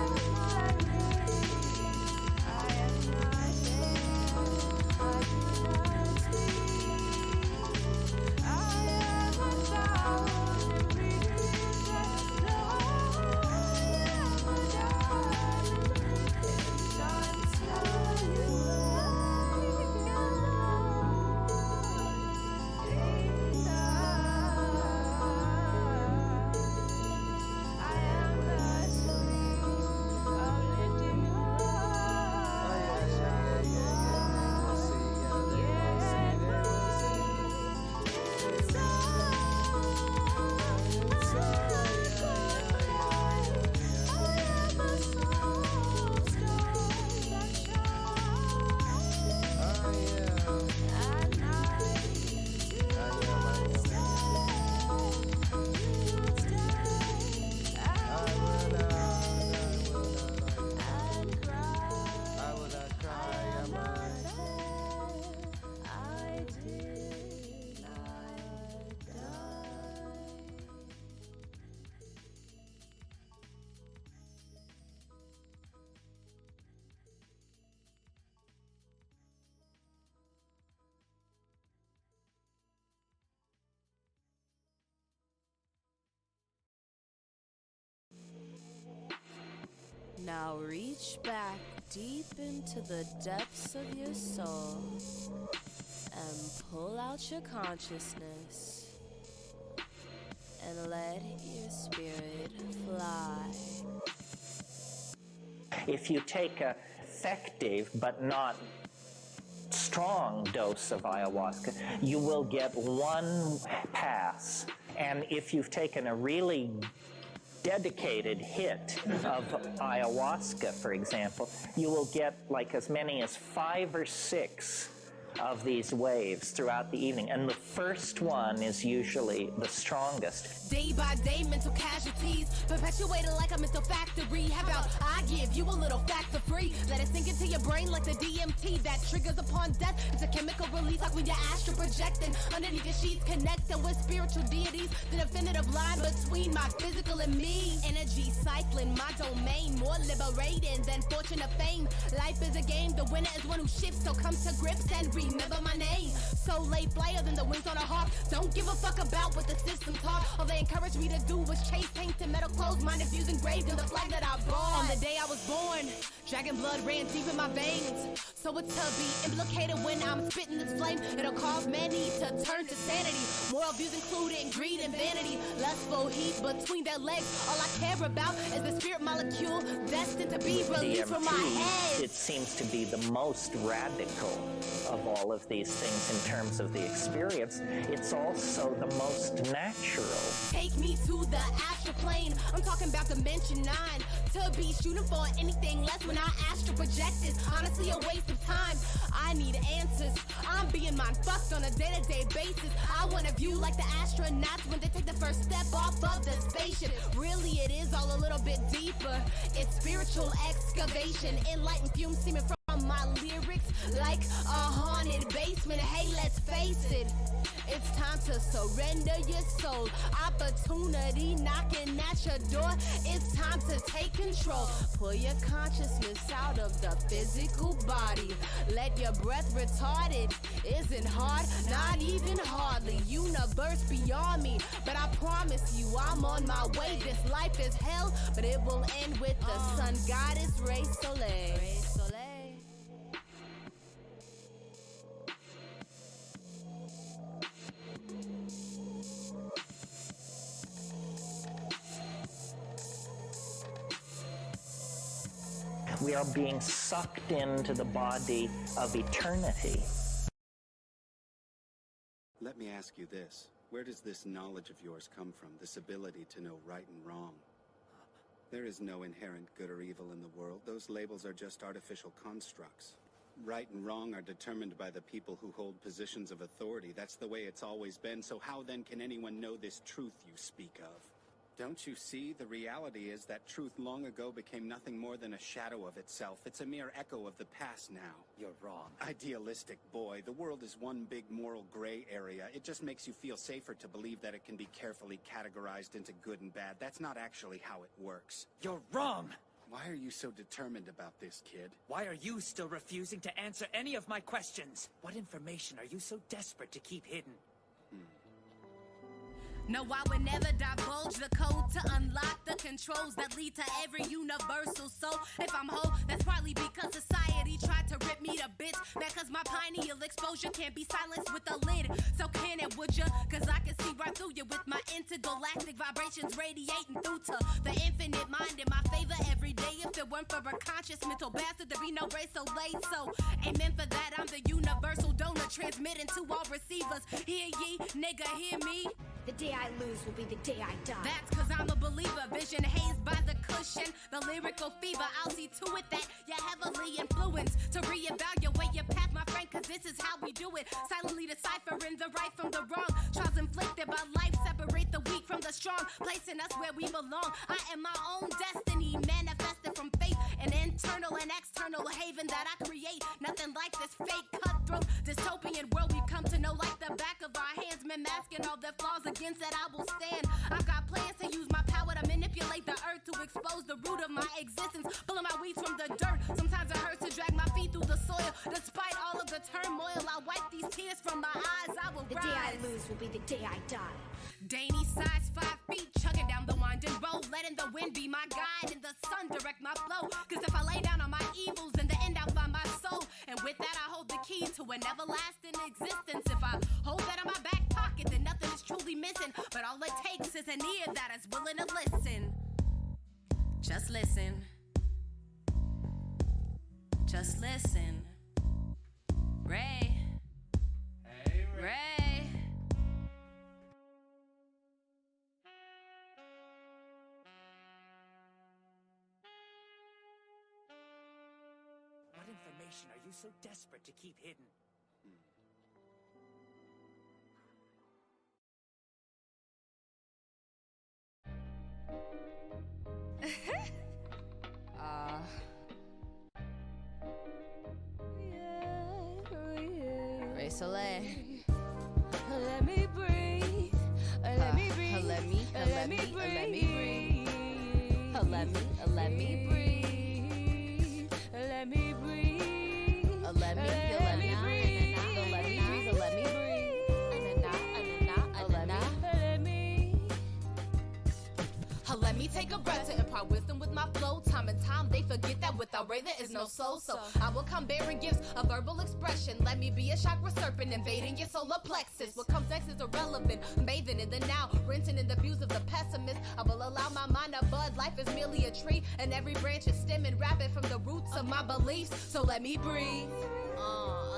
Speaker 6: Now reach back deep into the depths of your soul and pull out your consciousness and let your spirit fly.
Speaker 17: If you take a effective but not strong dose of ayahuasca, you will get one pass. And if you've taken a really dedicated hit of ayahuasca, for example, you will get like as many as 5 or 6 of these waves throughout the evening, and the first one is usually the strongest.
Speaker 7: Day by day, mental casualties perpetuated like a mental factory. How about I give you a little fact for free? Let it sink into your brain like the DMT that triggers upon death. It's a chemical release like when you're astral projecting underneath your sheets, connecting with spiritual deities. The definitive line between my physical and me. Energy cycling my domain, more liberating than fortune or fame. Life is a game, the winner is one who shifts. So come to grips and remember my name. So late flyer than the wings on a harp. Don't give a fuck about what the system taught. All they encouraged me to do was chase painted metal clothes, mind infused engraved in the flag that I bought. On the day I was born, dragon blood ran deep in my veins. So it's to be implicated when I'm spitting this flame. It'll cause many to turn to sanity. Moral views including greed and vanity. Lustful heat between their legs. All I care about is the spirit molecule destined to be released from my head.
Speaker 17: It seems to be the most radical of all of these things in terms of the experience. It's also the most natural.
Speaker 7: Take me to the astral plane. I'm talking about dimension 9. to be shooting for anything less when I astral project is honestly a waste of time. I need answers. I'm being mind fucked on a day-to-day basis. I want to view like the astronauts when they take the first step off of the spaceship. Really, it is all a little bit deeper. It's spiritual excavation. Enlightened fumes seeming from my lyrics like a haunted basement. Hey, let's face it. It's time to surrender your soul. Opportunity knocking at your door. It's time to take control. Pull your consciousness out of the physical body. Let your breath retarded. Isn't hard, not even hardly. Universe beyond me, but I promise you I'm on my way. This life is hell, but it will end with the sun goddess Ray Soleil.
Speaker 17: We are being sucked into the body of eternity.
Speaker 18: Let me ask you this. Where does this knowledge of yours come from, this ability to know right and wrong? There is no inherent good or evil in the world. Those labels are just artificial constructs. Right and wrong are determined by the people who hold positions of authority. That's the way it's always been. So how then can anyone know this truth you speak of? Don't you see? The reality is that truth long ago became nothing more than a shadow of itself. It's a mere echo of the past now.
Speaker 19: You're wrong.
Speaker 18: Idealistic boy. The world is one big moral gray area. It just makes you feel safer to believe that it can be carefully categorized into good and bad. That's not actually how it works.
Speaker 19: You're wrong!
Speaker 18: Why are you so determined about this, kid?
Speaker 19: Why are you still refusing to answer any of my questions? What information are you so desperate to keep hidden?
Speaker 7: No, I would never divulge the code to unlock the controls that lead to every universal soul. If I'm whole, that's partly because society tried to rip me to bits. Because my pineal exposure can't be silenced with a lid. So can it, would ya? Cause I can see right through you with my intergalactic vibrations radiating through to the infinite mind in my favor every day. If it weren't for a conscious mental bastard, there'd be no race so late. So, amen for that, I'm the universal donor transmitting to all receivers. Hear ye, nigga, hear me?
Speaker 20: The day I lose will be the day I die.
Speaker 7: That's cause I'm a believer. Vision hazed by the cushion, the lyrical fever. I'll see to it that you're heavily influenced to reevaluate your path, my friend, cause this is how we do it. Silently deciphering the right from the wrong. Trials inflicted by life separate the weak from the strong, placing us where we belong. I am my own destiny, manifested from faith, an internal and external haven that I create. Nothing like this fake, cutthroat, dystopian world we've come to know like the back of our hands. Men masking all their flaws, against that I will stand. I've got plans to use my power to manipulate the earth, to expose the root of my existence, pulling my weeds from the dirt. Sometimes it hurts to drag my feet through the soil. Despite all of the turmoil, I wipe these tears from my eyes. I will
Speaker 20: rise. The day I lose will be the day I die.
Speaker 7: Dainty size 5 feet, chugging down the winding road, letting the wind be my guide and the sun direct my flow. Cause if I lay down on my evils, in the end I'll find my soul. And with that I hold the key to an everlasting existence. If I hold that in my back pocket, then nothing is truly missing. But all it takes is an ear that is willing to listen. Just listen. Just listen. Ray.
Speaker 19: Hey, Ray.
Speaker 7: Ray.
Speaker 19: What information are you so desperate to keep hidden?
Speaker 7: Ray Soleil. Let me breathe. Let me breathe. Let me breathe. Let me breathe. Let me breathe. Let me breathe. Let me breathe. Let me breathe. Let me take a breath to impart wisdom with my flow. Time and time they forget that without Ray there is no soul. So I will come bearing gifts of verbal expression. Let me be a chakra serpent invading your solar plexus. What comes next is irrelevant. Bathing in the now, rinsing in the views of the pessimist. I will allow my mind to bud. Life is merely a tree, and every branch is stemming rapid from the roots of my beliefs. So let me breathe.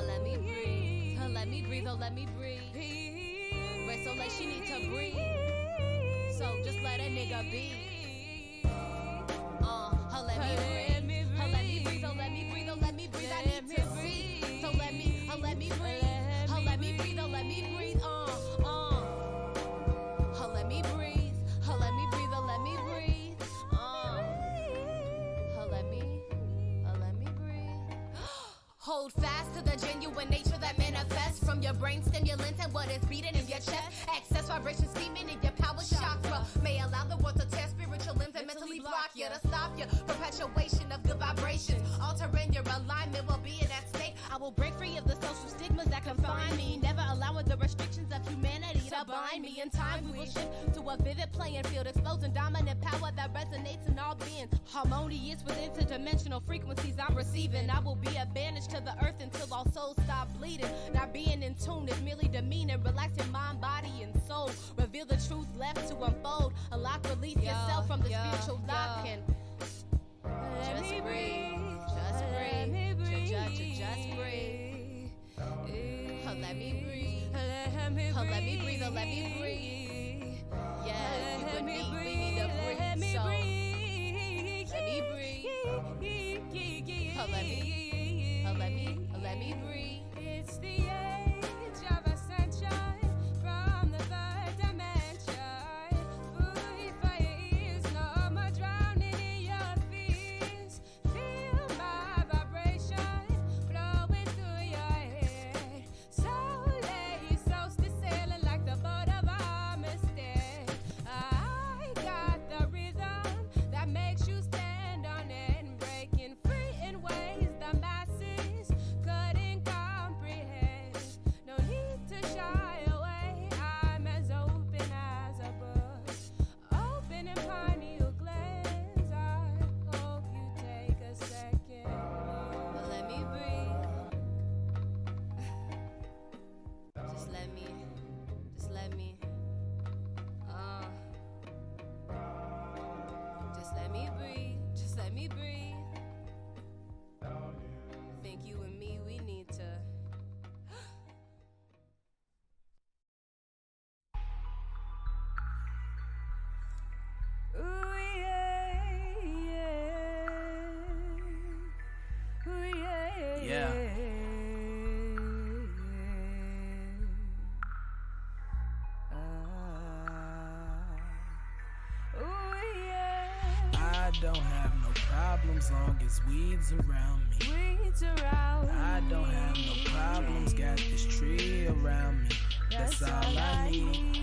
Speaker 7: Let me breathe. Let me breathe. Let me breathe. Ray Soleil, she need to breathe. So just let a nigga be. Oh, let me breathe. Oh, let me breathe. Oh, let me breathe. Oh, let me breathe. I need to see. So let me, oh, let me breathe. Oh, let me breathe. Oh, let me breathe. Oh, let me breathe. Oh, let me breathe. Oh, let me breathe. Oh, let me breathe. Hold fast to the genuine nature that manifests from your brain stimulant and what is beating in your chest. Excess vibration steaming in your power chakra may allow the world to tear spiritual limbs and mentally block you, to stop your perpetuation of good vibrations. Altering your alignment will be in that state. I will break free of the social stigmas that confine me, never allowing the restrictions of humanity to bind me. In time we will shift to a vivid playing field, exposing dominant power that resonates in all beings, harmonious with interdimensional frequencies I'm receiving. I will be a banished to the earth until all souls stop bleeding. Not being in tune is merely demeaning. Relax your mind, body, and soul. Reveal the truth left to unfold. Unlock, release yourself from the spiritual lock and just breathe. Just breathe. Just breathe. Oh, let me breathe. Oh, let me breathe. Oh, let me breathe. Yeah, you and me, we need to breathe. So let me breathe. Oh, let me breathe.
Speaker 9: It's the age of ascension from the third dimension. Free for your ears, no more drowning in your fears. Feel my vibration flowing through your head. So lay your souls to sailing like the boat of Armistead. I got the rhythm that makes you stand on it and breaking free in ways the masses couldn't comprehend. No need to shy away. I'm as open as a book, open and pineal glands. I hope you take a second.
Speaker 7: But let me breathe. Just let me. Just let me breathe. Just let me breathe. I think you and me, we need to.
Speaker 9: Ooh, yeah, yeah. Ooh, yeah,
Speaker 21: Yeah.
Speaker 9: Ooh, yeah.
Speaker 21: I don't have no problems long as weeds around me.
Speaker 9: Weeds around
Speaker 21: I don't have no problems, got this tree around me. That's all I need.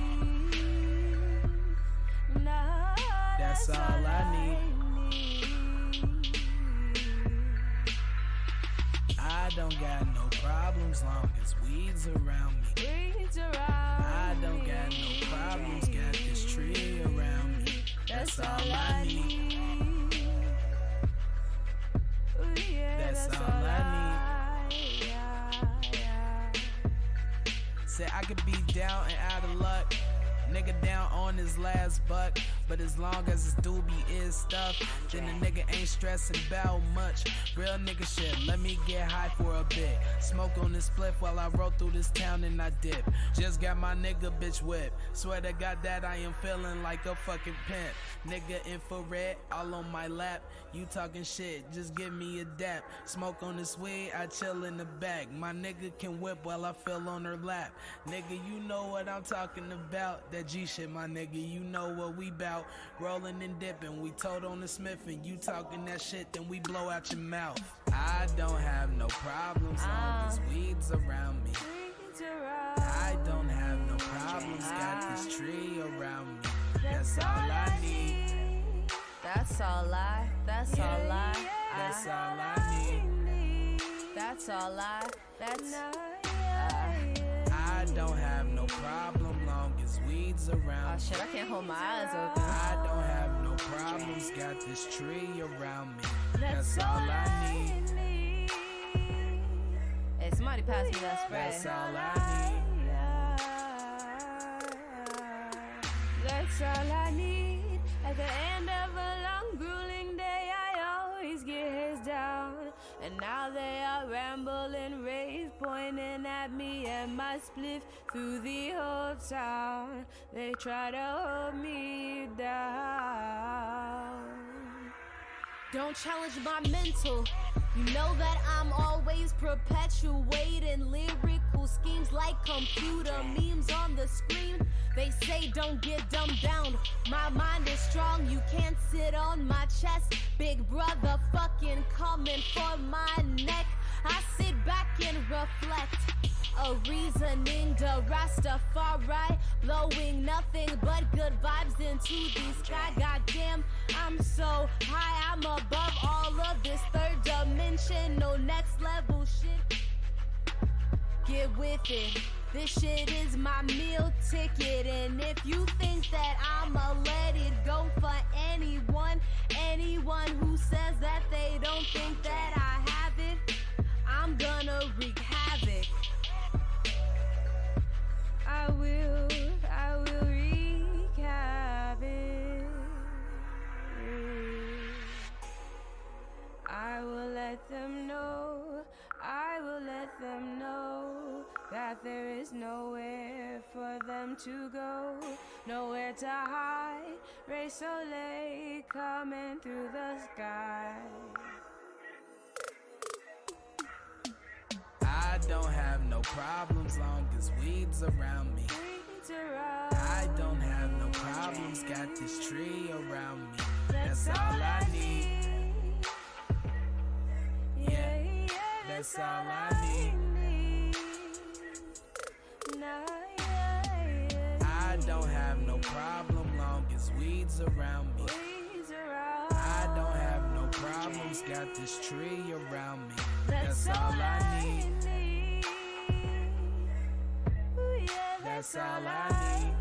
Speaker 21: That's all I need. I don't got no problems long as weeds around me.
Speaker 9: Weeds around
Speaker 21: I don't got no problems, got this tree around me. That's all I need. That's all I need. Said I could be down and out of luck. Nigga down on his last buck. But as long as his doobie is stuff, then the nigga ain't stressing about much. Real nigga shit, let me get high for a bit. Smoke on this spliff while I roll through this town and I dip. Just got my nigga bitch whip. Swear to God that I am feeling like a fucking pimp. Nigga infrared, all on my lap. You talking shit, just give me a dap. Smoke on this weed, I chill in the back. My nigga can whip while I feel on her lap. Nigga, you know what I'm talking about. That G shit, my nigga, you know what we bout. Rolling and dipping, we told on the Smith and you talking that shit, then we blow out your mouth. I don't have no problems long as weeds around me. I don't have no problems, got this tree around me. That's all I need.
Speaker 7: That's all I. That's all I.
Speaker 21: That's all I need.
Speaker 7: That's all I. That's.
Speaker 21: I don't have no problem long as weeds around.
Speaker 7: Oh shit, I can't hold my eyes open.
Speaker 21: I don't have no problems, got this tree around me. That's all I need.
Speaker 7: Hey, somebody pass me that spray.
Speaker 21: That's all I need.
Speaker 9: That's all I need. At the end of a long, grueling day, I always get heads down. And now they are rambling, rave, pointing at me and my spliff through the whole town. They try to hold me down.
Speaker 6: Don't challenge my mental. You know that I'm always perpetuating lyrical schemes like computer memes on the screen. They say don't get dumbed down. My mind is strong, you can't sit on my chest. Big brother fucking coming for my neck. I sit back and reflect. A reasoning to Rastafari, blowing nothing but good vibes into the sky. Goddamn, I'm so high, I'm above all of this third dimension, no next level shit. Get with it, this shit is my meal ticket. And if you think that I'ma let it go for anyone who says that they don't think that I have it, I'm gonna wreak havoc. I will wreak havoc. I will let them know that there is nowhere for them to go, nowhere to hide. Ray Soleil coming through the sky.
Speaker 21: I don't have no problems long as weed's around me. I don't have no problems, got this tree around me. That's all I need. Yeah, that's all I need. I don't have no problem long as weed's around me. I don't have no problems, got this tree around me. That's all I need. That's all I need.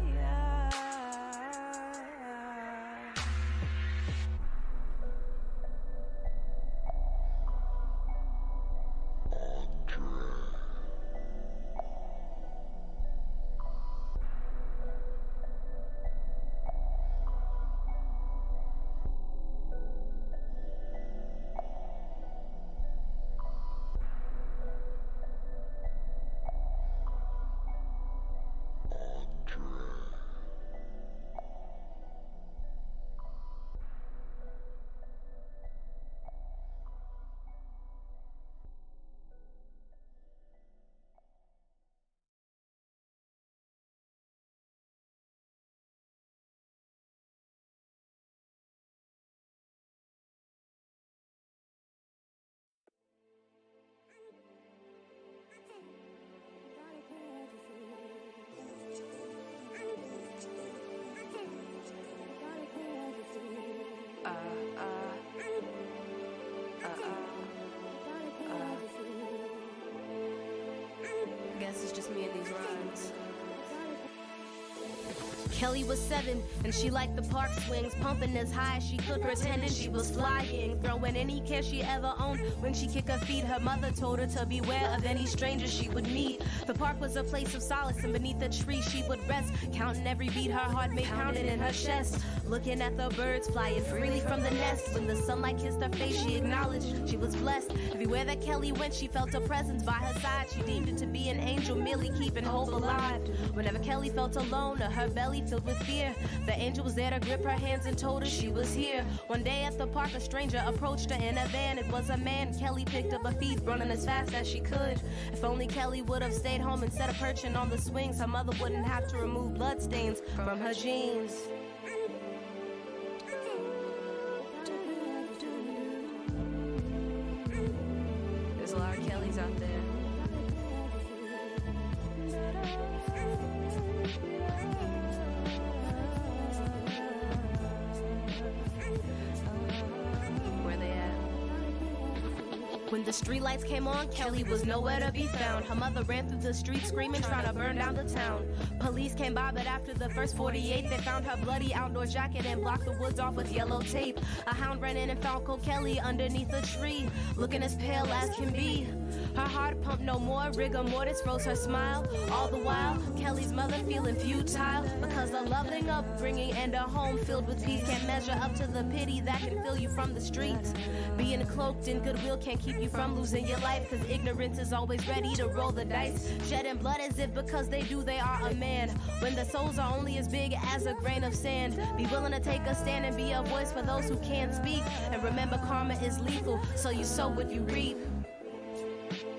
Speaker 6: Guess it's just me and these rhymes. Kelly was 7, and she liked the park swings, pumping as high as she could, pretending she was flying, throwing any cash she ever owned. When she kicked her feet, her mother told her to beware of any strangers she would meet. The park was a place of solace, and beneath the tree she would rest, counting every beat her heart made pounding in her chest, looking at the birds flying freely from the nest. When the sunlight kissed her face, she acknowledged she was blessed. Everywhere that Kelly went, she felt a presence by her side. She deemed it to be an angel, merely keeping hope alive. Whenever Kelly felt alone or her belly filled with fear, the angel was there to grip her hands and told her she was here. One day at the park, a stranger approached her in a van. It was a man. Kelly picked up her feet, running as fast as she could. If only Kelly would have stayed home instead of perching on the swings, her mother wouldn't have to remove bloodstains from her jeans. There's a lot of Kellys out there. When the streetlights came on, Kelly was nowhere to be found. Her mother ran through the streets screaming, trying to burn down the town. Police came by, but after the first 48, they found her bloody outdoor jacket and blocked the woods off with yellow tape. A hound ran in and found Cole Kelly underneath a tree, looking as pale as can be. Her heart pumped no more, rigor mortis froze her smile. All the while, Kelly's mother feeling futile, because a loving upbringing and a home filled with peace can't measure up to the pity that can fill you from the streets. Being cloaked in goodwill can't keep you from losing your life, cause ignorance is always ready to roll the dice. Shedding blood as if because they do they are a man, when the souls are only as big as a grain of sand. Be willing to take a stand and be a voice for those who can't speak, and remember karma is lethal, so you sow what you reap.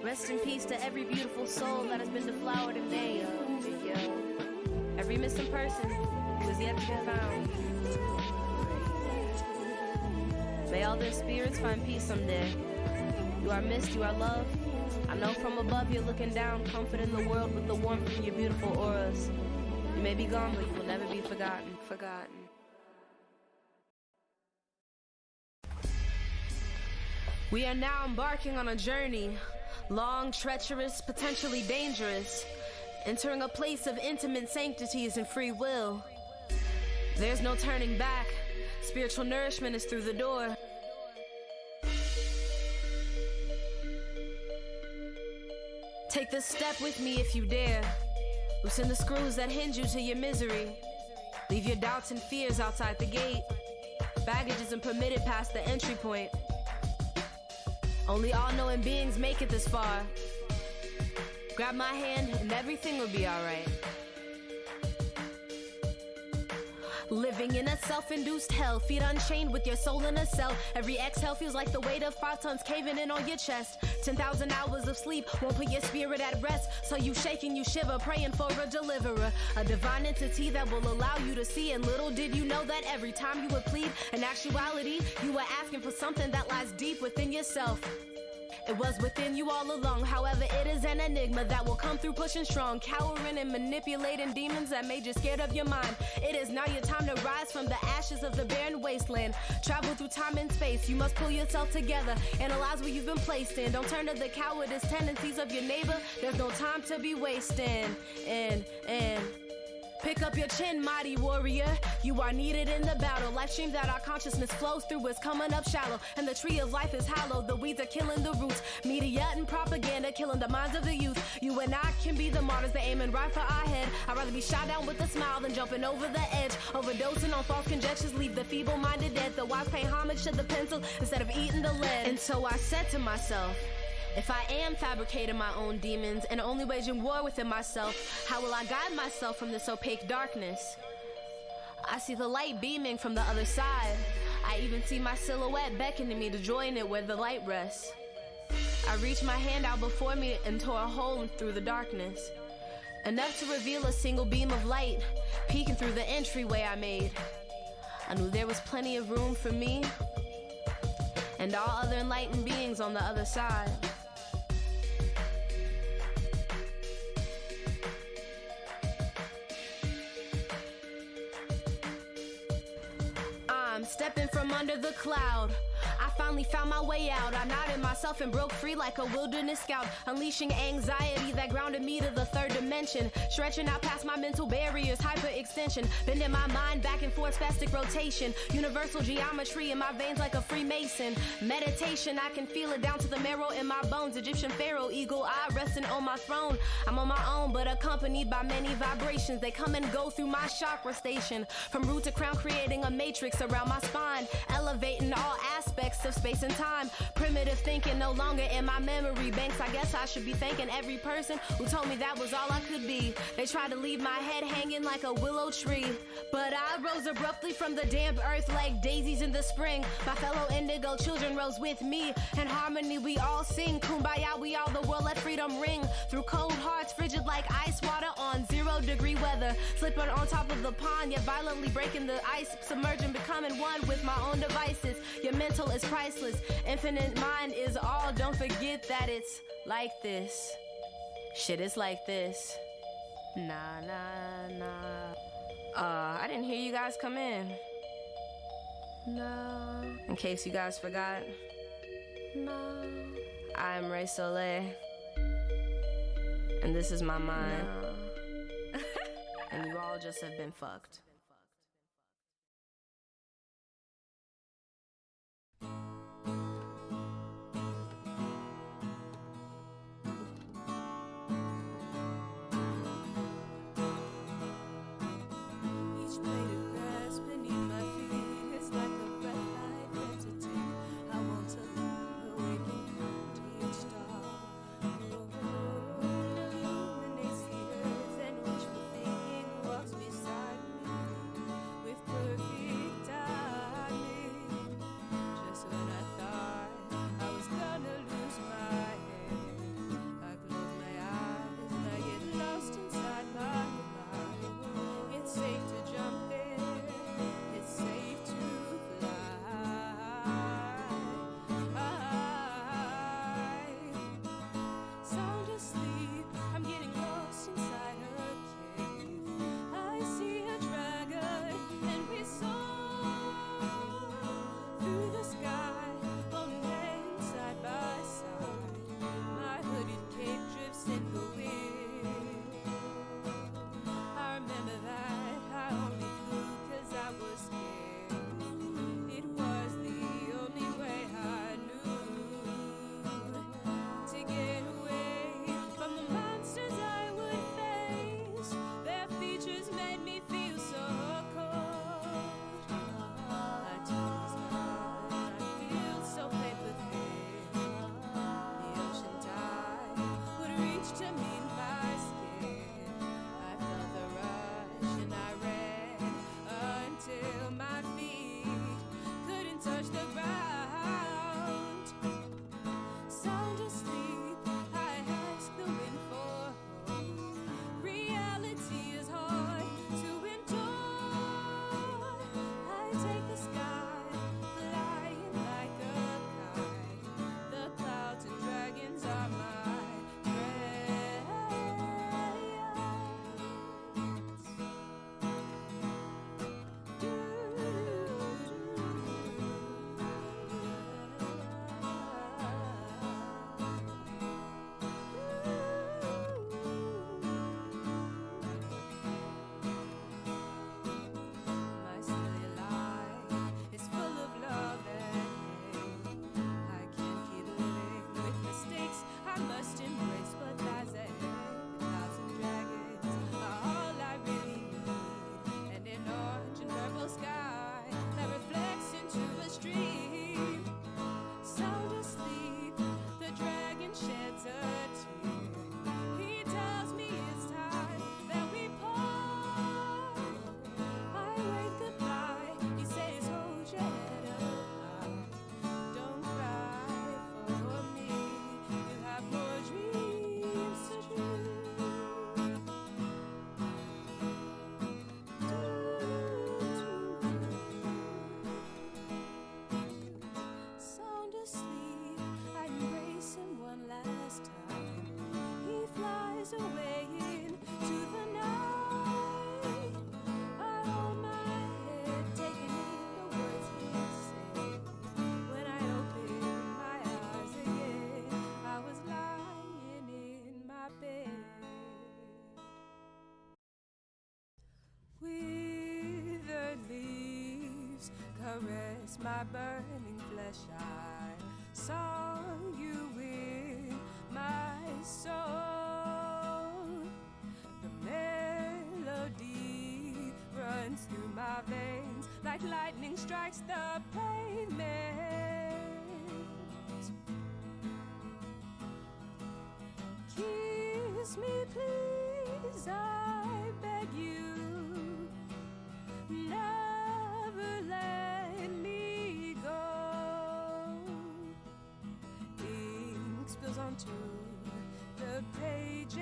Speaker 6: Rest in peace to every beautiful soul that has been deflowered in vain. Every missing person who is yet to be found. May all their spirits find peace someday. You are missed, you are loved. I know from above you're looking down, comforting the world with the warmth from your beautiful auras. You may be gone, but you will never be forgotten. We are now embarking on a journey, long, treacherous, potentially dangerous, entering a place of intimate sanctities and free will. There's no turning back. Spiritual nourishment is through the door. Take this step with me if you dare. Loosen the screws that hinge you to your misery. Leave your doubts and fears outside the gate. Baggage isn't permitted past the entry point. Only all-knowing beings make it this far. Grab my hand and everything will be alright. Living in a self-induced hell, feet unchained with your soul in a cell. Every exhale feels like the weight of 5 tons caving in on your chest. 10,000 hours of sleep won't put your spirit at rest, so you shake and you shiver, praying for a deliverer, a divine entity that will allow you to see. And little did you know that every time you would plead, in actuality, you were asking for something that lies deep within yourself. It was within you all along. However, it is an enigma that will come through pushing strong, cowering and manipulating demons that made you scared of your mind. It is now your time to rise from the ashes of the barren wasteland. Travel through time and space. You must pull yourself together, analyze what you've been placed in. Don't turn to the cowardice tendencies of your neighbor. There's no time to be wasting. And pick up your chin, mighty warrior. You are needed in the battle. Life stream that our consciousness flows through is coming up shallow, and the tree of life is hollow. The weeds are killing the roots. Media and propaganda killing the minds of the youth. You and I can be the martyrs that aiming right for our head. I'd rather be shot down with a smile than jumping over the edge. Overdosing on false conjectures leave the feeble-minded dead. The wise pay homage to the pencil instead of eating the lead. And so I said to myself, if I am fabricating my own demons and only waging war within myself, how will I guide myself from this opaque darkness? I see the light beaming from the other side. I even see my silhouette beckoning me to join it where the light rests. I reach my hand out before me and tore a hole through the darkness, enough to reveal a single beam of light peeking through the entryway I made. I knew there was plenty of room for me and all other enlightened beings on the other side. I'm stepping from under the cloud. I finally found my way out. I nodded myself and broke free like a wilderness scout, unleashing anxiety that grounded me to the third dimension, stretching out past my mental barriers, hyperextension, bending my mind back and forth, spastic rotation, universal geometry in my veins like a Freemason. Meditation, I can feel it down to the marrow in my bones. Egyptian pharaoh, eagle eye resting on my throne. I'm on my own, but accompanied by many vibrations. They come and go through my chakra station, from root to crown, creating a matrix around my spine, elevating all aspects of space and time. Primitive thinking no longer in my memory banks. I guess I should be thanking every person who told me that was all I could be. They tried to leave my head hanging like a willow tree, but I rose abruptly from the damp earth like daisies in the spring. My fellow indigo children rose with me. In harmony we all sing kumbaya, we all the world, let freedom ring. Through cold hearts frigid like ice water on 0-degree weather, slipping on top of the pond, yet violently breaking the ice, submerging, becoming one with my own devices. Your mental is priceless, infinite mind is all. Don't forget that it's like this. Shit is like this. Nah, nah, nah. I didn't hear you guys come in. No. In case you guys forgot. No. I'm Ray Soleil. And this is my mind. No. And you all just have been fucked.
Speaker 9: reached to meet my skin. I felt the rush and I ran until my feet couldn't touch the ground. Sound asleep, I asked the wind for hope. Reality is hard to endure. I take the sky, flying like a kite. The clouds and dragons are my My silly life is full of love and hate. I can't keep living with mistakes I must embrace, but as a the clouds and dragons are all I really need, and an orange and purple sky that reflects into a stream. Sound asleep, the dragon sheds a tear. He tells me it's time that we part. I wave goodbye. He says, hold your head up high. Don't cry for me. You have more dreams to dream. Sound asleep, I embrace him one last time. He flies away into the night. I hold my head, taking in the words he said. When I opened my eyes again, I was lying in my bed. Withered leaves caress my burning flesh. I saw you in my soul. The melody runs through my veins like lightning strikes the pavement. Kiss me, please, I beg you. Never let me go. Ink spills onto the pages.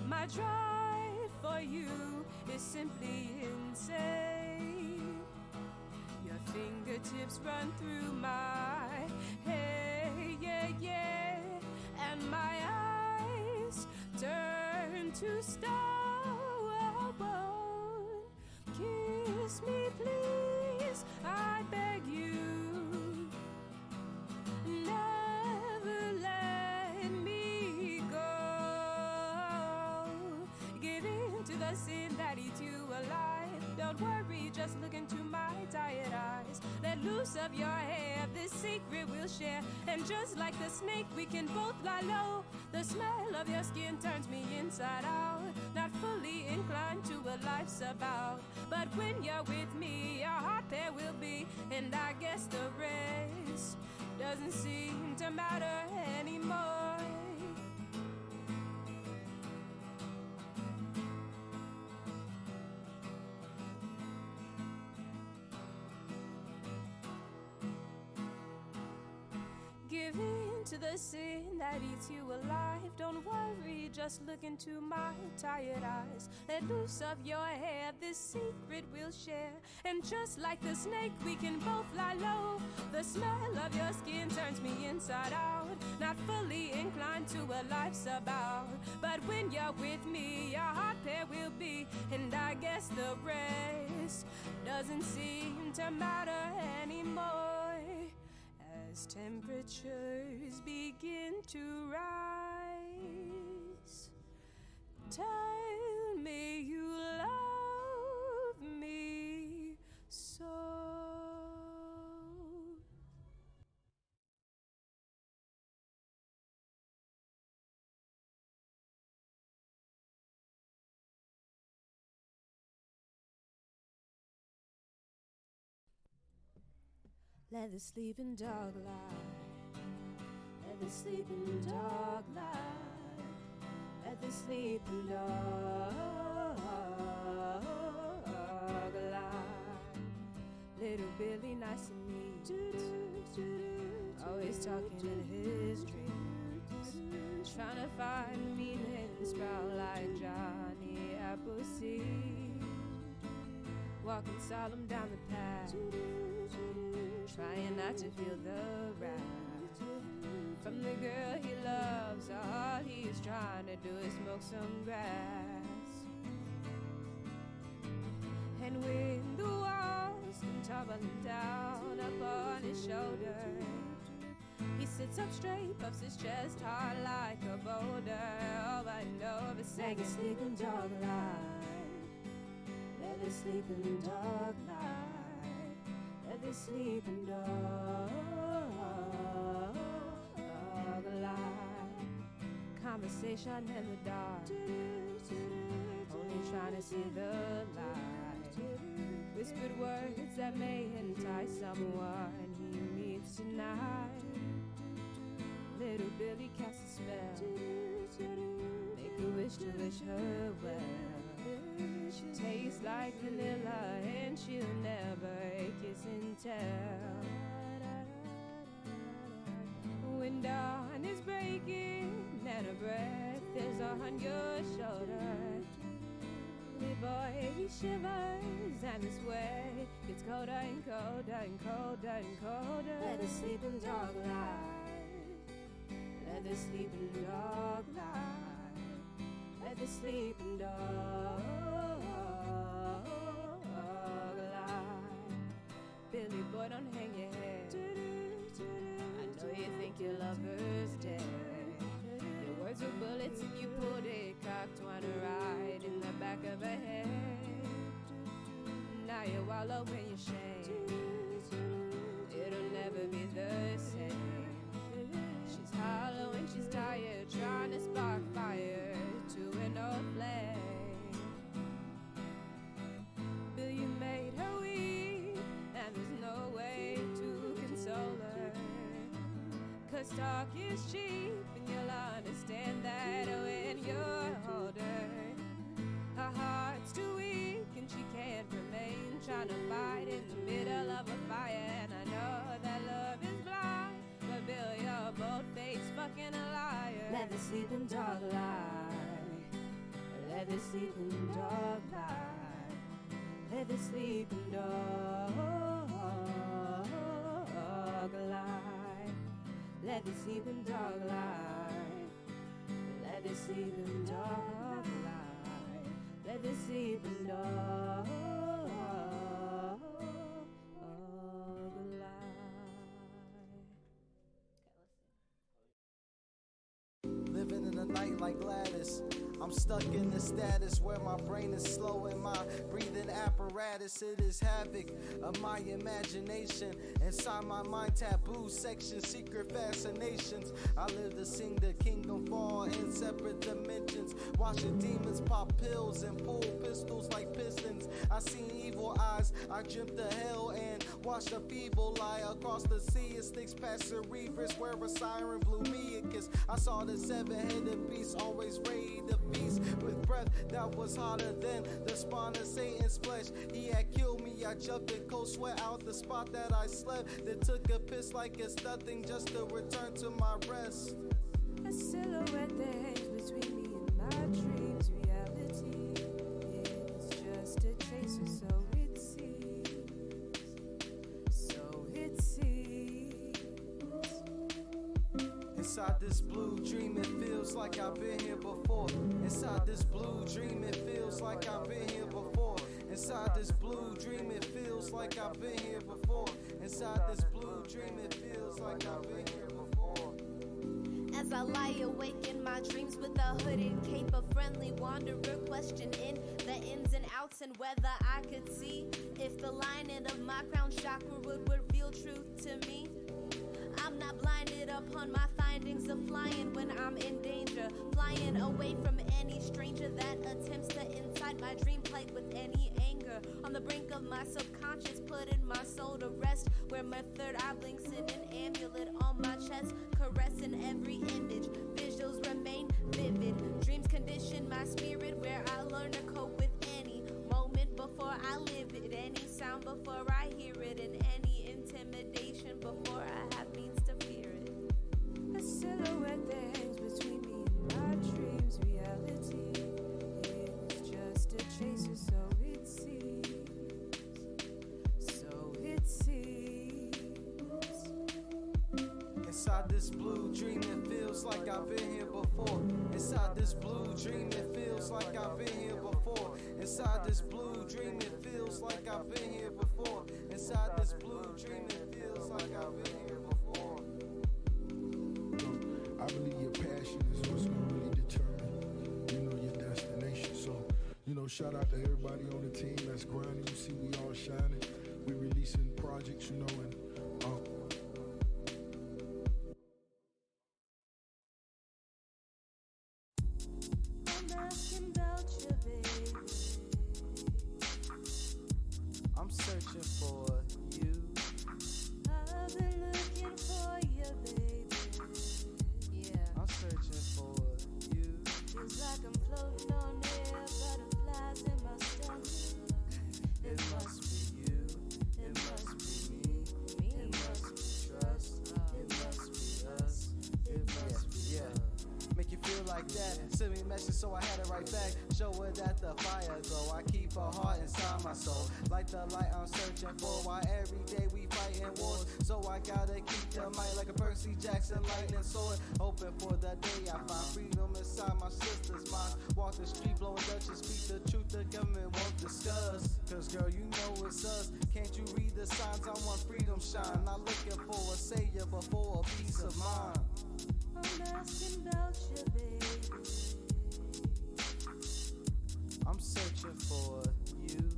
Speaker 9: My drive for you is simply insane. Your fingertips run through my hair, yeah, yeah, and my eyes turn to stone. Kiss me, please, I beg you. Never let me go. Give in to the sin that eats you alive. Don't worry, just look into my tired eyes. Let loose of your hair, this secret we'll share. And just like the snake, we can both lie low. The smell of your skin turns me inside out. Not fully inclined to what life's about, but when you're with me, our heart there will be. And I guess the rest doesn't seem to matter anymore. Give in to the sin that eats you alive. Don't worry, just look into my tired eyes. Let loose of your hair, this secret we'll share. And just like the snake, we can both lie low. The smell of your skin turns me inside out. Not fully inclined to what life's about, but when you're with me, our heart pair will be. And I guess the rest doesn't seem to matter anymore. As temperatures begin to rise, tell me you love me so. Let the sleeping dog lie. Let the sleeping dog lie. Let the sleeping dog lie. Little Billy, nice to meet you. Always talking in his dreams, trying to find meaning, sprout like Johnny Appleseed. Walking solemn down the path, trying not to feel the wrath from the girl he loves. All he's trying to do is smoke some grass. And when the walls come tumbling down upon his shoulder, he sits up straight, puffs his chest hard like a boulder. Over and over, sang a sleeping dog lie. Let the sleeping dog lie. Let the sleeping dog lie. Conversation in the dark, only trying to see the light. Whispered words that may entice someone he meets tonight. Little Billy casts a spell, make a wish to wish her well. She tastes like vanilla and she'll never kiss and tell. When dawn is breaking and a breath is on your shoulder, the boy he shivers and the sweat gets colder and colder and colder and colder. Let the sleeping dog lie. Let the sleeping dog lie. Let the sleeping dog lie. Billy boy, don't hang your head. I know you think your lover's dead. Your words were bullets and you pulled it cocked one right in the back of her head. Now you wallow in your shame. It'll never be the same. She's hollow and she's tired, trying to spark fire to an old flame. Bill, you made her weak, and there's no way to console her. 'Cause talk is cheap, and you'll understand that when you're older. Her heart's too weak, and she can't remain trying to fight in the middle of a fire. And I know that love is blind, but Bill, you're bold-faced fucking a liar. Let the sleeping dog lie. Let the sleeping dog lie. Let the sleeping dog lie. Let the sleeping dog lie. Let the sleeping dog lie. Let the sleeping dog
Speaker 1: Living in the night like Gladys. I'm stuck in the status where my brain is slow and my breathing apparatus. It is havoc of my imagination. Inside my mind, taboo sections, secret fascinations. I live to sing the kingdom fall in separate dimensions. Watching demons pop pills and pull pistols like pistons. I seen evil eyes, I dreamt of hell and watched a feeble lie across the sea. It sticks past Cerebrus where a siren blew me a kiss. I saw the seven-headed beast always raid the feast with breath that was hotter than the spawn of Satan's flesh. He had killed me, I jumped in cold sweat out the spot that I slept. Then took a piss like it's nothing just to return to my rest.
Speaker 9: A silhouette that hangs between me and my dreams. Reality is just a chaser, so it seems. So it seems.
Speaker 1: Inside this blue dream, it feels like I've been here before. Inside this blue dream, it feels like I've been here before. Inside this blue dream, it feels like I've been here before. Inside this blue dream, it feels like I've been here before.
Speaker 6: As I lie awake in my dreams with a hooded cape, a friendly wanderer questioning the ins and outs and whether I could see if the lining of my crown chakra would reveal truth to me. I'm not blinded upon my findings of flying when I'm in danger. Flying shying away from any stranger that attempts to inside my dream plate with any anger. On the brink of my subconscious, putting my soul to rest, where my third eye blinks in an amulet on my chest, caressing every image. Visuals remain vivid. Dreams condition my spirit, where I learn to cope with any moment before I live it, any sound before I hear it, and any intimidation before I have means to fear it.
Speaker 9: A silhouette that hangs between me and my dreams. Reality is just a chaser, so it seems. So it seems.
Speaker 1: Inside this blue dream, it feels like I've been here before. Inside this blue dream, it feels like I've been here before. Inside this blue dream, it feels like I've been here before. Inside this blue dream, it feels like I've been here before.
Speaker 3: I believe your passion is what's gonna really determine, your destination. So, shout out to everybody on the team that's grinding. You see, we all shining. We releasing projects, and
Speaker 9: I'm asking about you, baby.
Speaker 1: I'm searching for you.
Speaker 9: I've been looking for you, baby. Yeah,
Speaker 1: I'm searching for you.
Speaker 9: feels like I'm floating on air, butterflies in my stomach.
Speaker 1: It must be you. It must be me. It must be trust. It must be us. It must be make you feel like that. Send me a message, so I had it right back. Show her that the fire glow. I keep her heart inside my soul, like the light I'm searching for. Why every day we fighting wars? So I gotta keep the might like a Percy Jackson lightning sword. Hoping for the day I find freedom inside my sister's mind. Walk the street, blowing Dutchess, speak the truth the government won't discuss. Cause girl, you know it's us. Can't you read the signs? I want freedom shine. Not looking for a savior, but for a peace of mind.
Speaker 9: I'm asking about you, baby.
Speaker 1: I'm searching for you.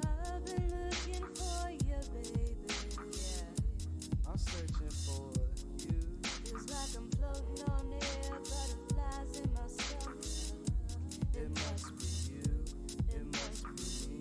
Speaker 9: I've been looking for you, baby. Yeah,
Speaker 1: I'm searching for you.
Speaker 9: feels like I'm floating on air, butterflies in my stomach.
Speaker 1: It must be you. It must be me.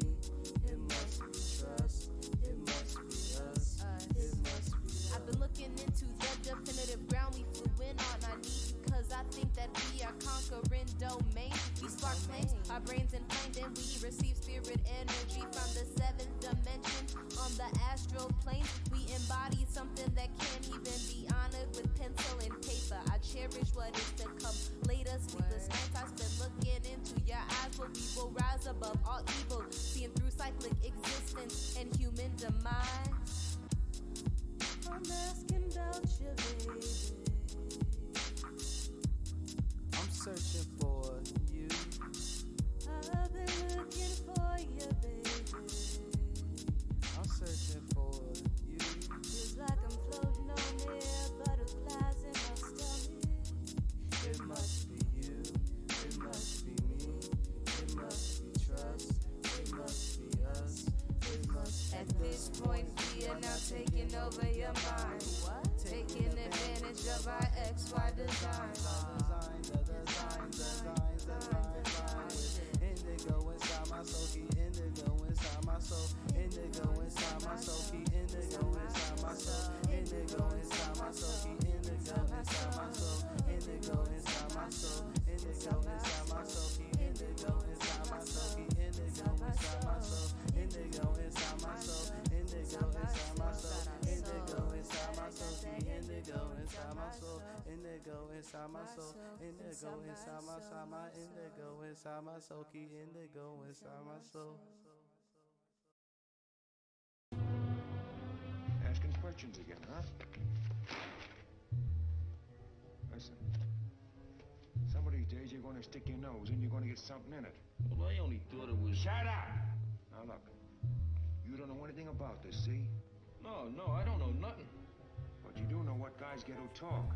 Speaker 1: It must be trust. It must be us. It must be us.
Speaker 6: I've been looking into the definitive ground we flew in on. I need you cause I think that we are conquering domain. We spark flames, our brains inflamed, and we receive spirit energy from the seventh dimension. On the astral plane, we embody something that can't even be honored with pencil and paper. I cherish what is to come later. Sleepless nights I spend looking into your eyes, but we will rise above all evil, seeing through cyclic existence and human demise.
Speaker 9: I'm asking about you, baby.
Speaker 1: I'm searching for you.
Speaker 9: I've been looking for you, baby.
Speaker 1: I'm searching for you.
Speaker 9: Feels like I'm floating on air, butterflies in my stomach.
Speaker 1: It must be you. It must be me. It must be trust. It must be us. It must be
Speaker 6: At this point, we are now taking over your mind. Taking advantage of our XY design.
Speaker 1: Indigo inside my soul, keep indigo inside my soul. Indigo inside my soul, keep indigo inside my soul. Indigo inside my soul, keep indigo inside my soul. Indigo inside my soul. Indigo inside my soul, keep indigo inside my soul. Keep indigo inside my soul. Indigo inside my soul. Indigo inside my soul. Indigo inside my soul. Keep indigo inside my soul. Indigo inside my soul. Indigo inside my soul. My indigo inside my soul. Keep indigo inside my soul.
Speaker 22: Asking questions again, huh? Listen. Some of these days you're gonna stick your nose in, you're gonna get something in it.
Speaker 23: Well, I only thought it was...
Speaker 22: Shut up! Now look, you don't know anything about this, see?
Speaker 23: No, I don't know nothing.
Speaker 22: But you do know what guys get who talk.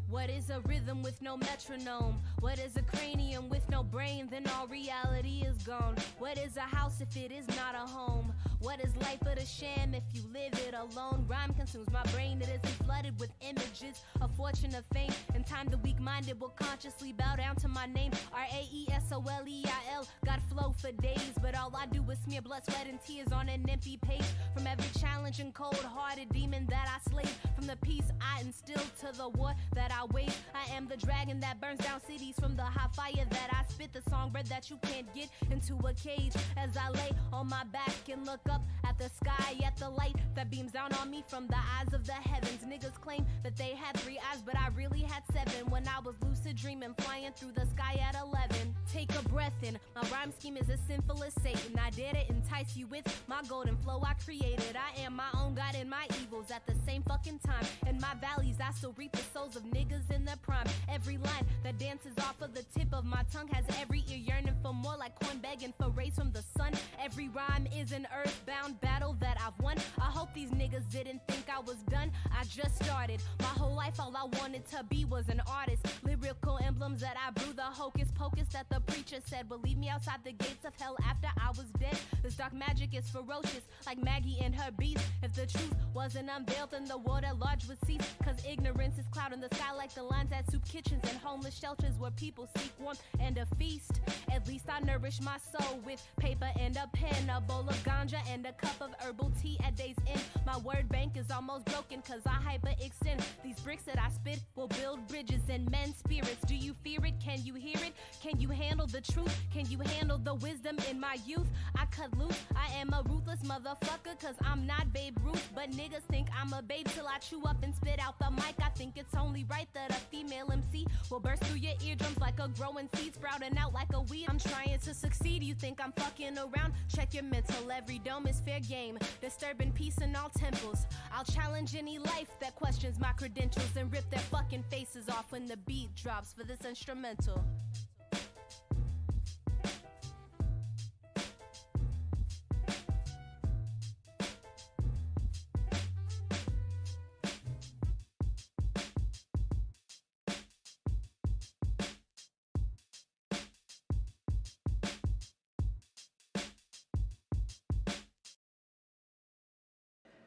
Speaker 6: What is a rhythm with no metronome? What is a cranium with no brain? Then all reality is gone. What is a house if it is not a home? What is life but a sham if you live it alone? Rhyme consumes my brain, it isn't flooded with images fortune of fame. In time, the weak-minded will consciously bow down to my name. Raesoleil. Got flow for days, but all I do is smear blood, sweat, and tears on an empty page. From every challenge and cold-hearted demon that I slayed, from the peace I instilled to the war that I wage. I am the dragon that burns down cities, from the hot fire that I spit, the songbird that you can't get into a cage. As I lay on my back and look up at the sky, at the light that beams down on me from the eyes of the heavens. Niggas claim that they had 3 eyes, but I really had 7 when I was lucid dreaming, flying through the sky at 11. Take a breath in. My rhyme scheme is as sinful as Satan. I dare to entice you with my golden flow I created. I am my own God and my evils at the same fucking time. In my valleys, I still reap the souls of niggas in their prime. Every line that dances off of the tip of my tongue has every ear yearning for more, like corn begging for rays from the sun. Every rhyme is an earthbound battle that I've won. I hope these niggas didn't think I was done. I just started. My whole life, all I wanted to be was an artist. Lyrical emblems that I brew, the hocus pocus that the preacher said will leave me outside the gates of hell after I was dead. This dark magic is ferocious, like Maggie and her beast. If the truth wasn't unveiled, then the world at large would cease. Cause ignorance is clouding the sky like the lines at soup kitchens and homeless shelters where people seek warmth and a feast. At least I nourish my soul with paper and a pen, a bowl of ganja and a cup of herbal tea at day's end. My word bank is almost broken cause I hyperextend. These bricks that I spit will build bridges in men's spirits. Do you fear it? Can you hear it? Can you handle the truth? Can you handle the wisdom in my youth? I cut loose. I am a ruthless motherfucker cause I'm not Babe Ruth. But niggas think I'm a babe till I chew up and spit out the mic. I think it's only right that a female MC will burst through your eardrums like a growing seed sprouting out like a weed. I'm trying to succeed. You think I'm fucking around? Check your mental. Every dome is fair game. Disturbing peace in all temples. I'll challenge any life that questions my credentials and rip their fucking faces off when the beat drops for this instrumental.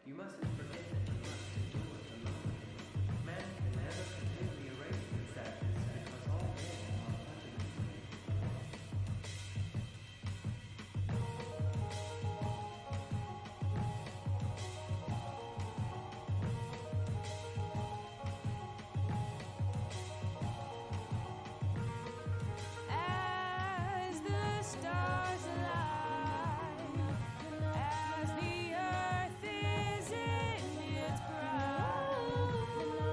Speaker 4: You mustn't forget that you must endure it alone. Man can never completely erase the sadness because all men are
Speaker 2: As the stars align, as the earth is in its prime,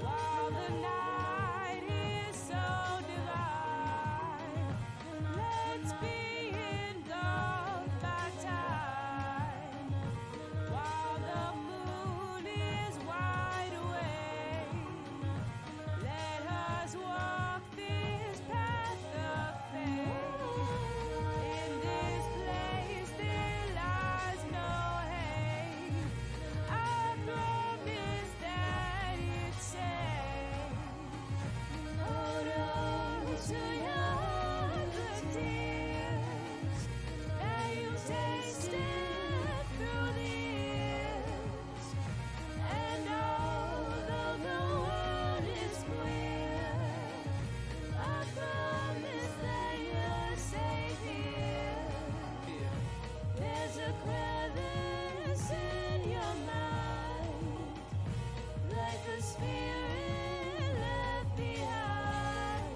Speaker 2: while the night is so divine, let's be engulfed by time, while the moon is wide awake. Let us walk this path of faith. In this place there lies no hate. I promise that it's safe. Hold on to your good tears that you've tasted through the years. And although the world is queer, I promise that you're safe here. There's a crevice in your mind, like a spirit left behind,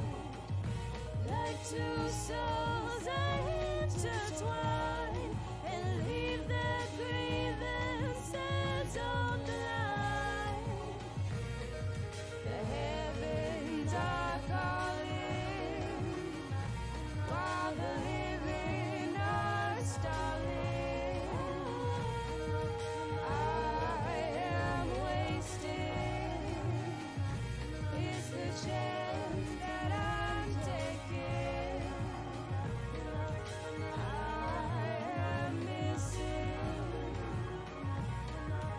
Speaker 2: like two souls are intertwined and leave their grievances on the line. The heavens are calling, while the living are stalling. I am wasting. It's the chance that I'm taking. I am missing.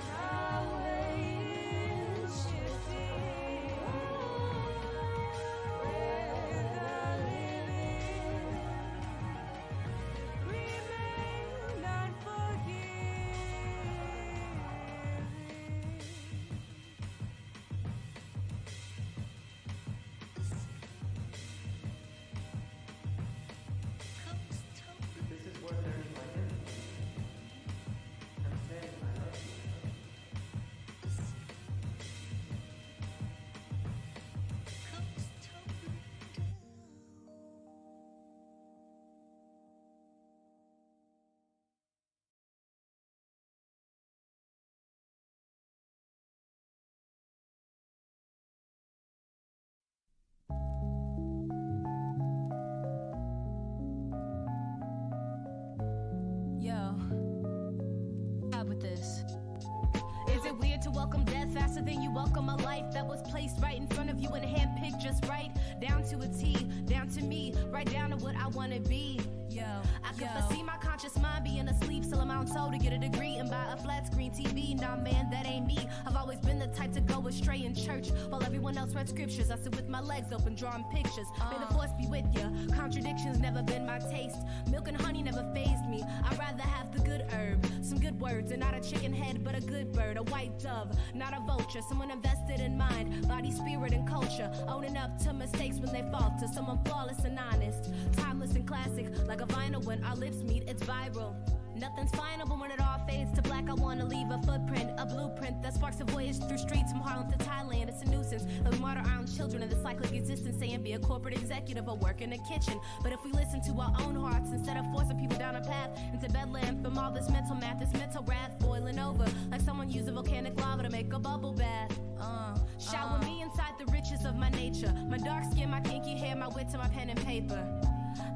Speaker 2: My way is shifting. Where the living remain unforgiving.
Speaker 7: welcome death faster than you welcome a life that was placed right in front of you and handpicked just right. Down to a T, down to me, right down to what I wanna be. I can foresee my conscious mind being asleep, still I'm on told to get a degree and buy a flat screen TV. Nah, man, that ain't me. I've always been the type to go astray in church while everyone else read scriptures. I sit with my legs open, drawing pictures. May the force be with ya. Contradictions never been my taste. Milk and honey never fazed me. I'd rather have the good herb, some good words, and not a chicken head, but a good bird, a white dove, not a vulture. Someone invested in mind, body, spirit, and culture, owning up to mistakes when they falter. Someone flawless and honest, timeless and classic, like a vinyl when our lips meet, it's viral. Nothing's final, but when it all fades to black, I wanna leave a footprint, a blueprint that sparks a voyage through streets from Harlem to Thailand. It's a nuisance that we martyr our own children in the cyclic existence, saying be a corporate executive or work in the kitchen. But if we listen to our own hearts instead of forcing people down a path into bedlam from all this mental math, this mental wrath boiling over like someone used a volcanic lava to make a bubble bath. Shower me inside the riches of my nature, my dark skin, my kinky hair, my wit to my pen and paper.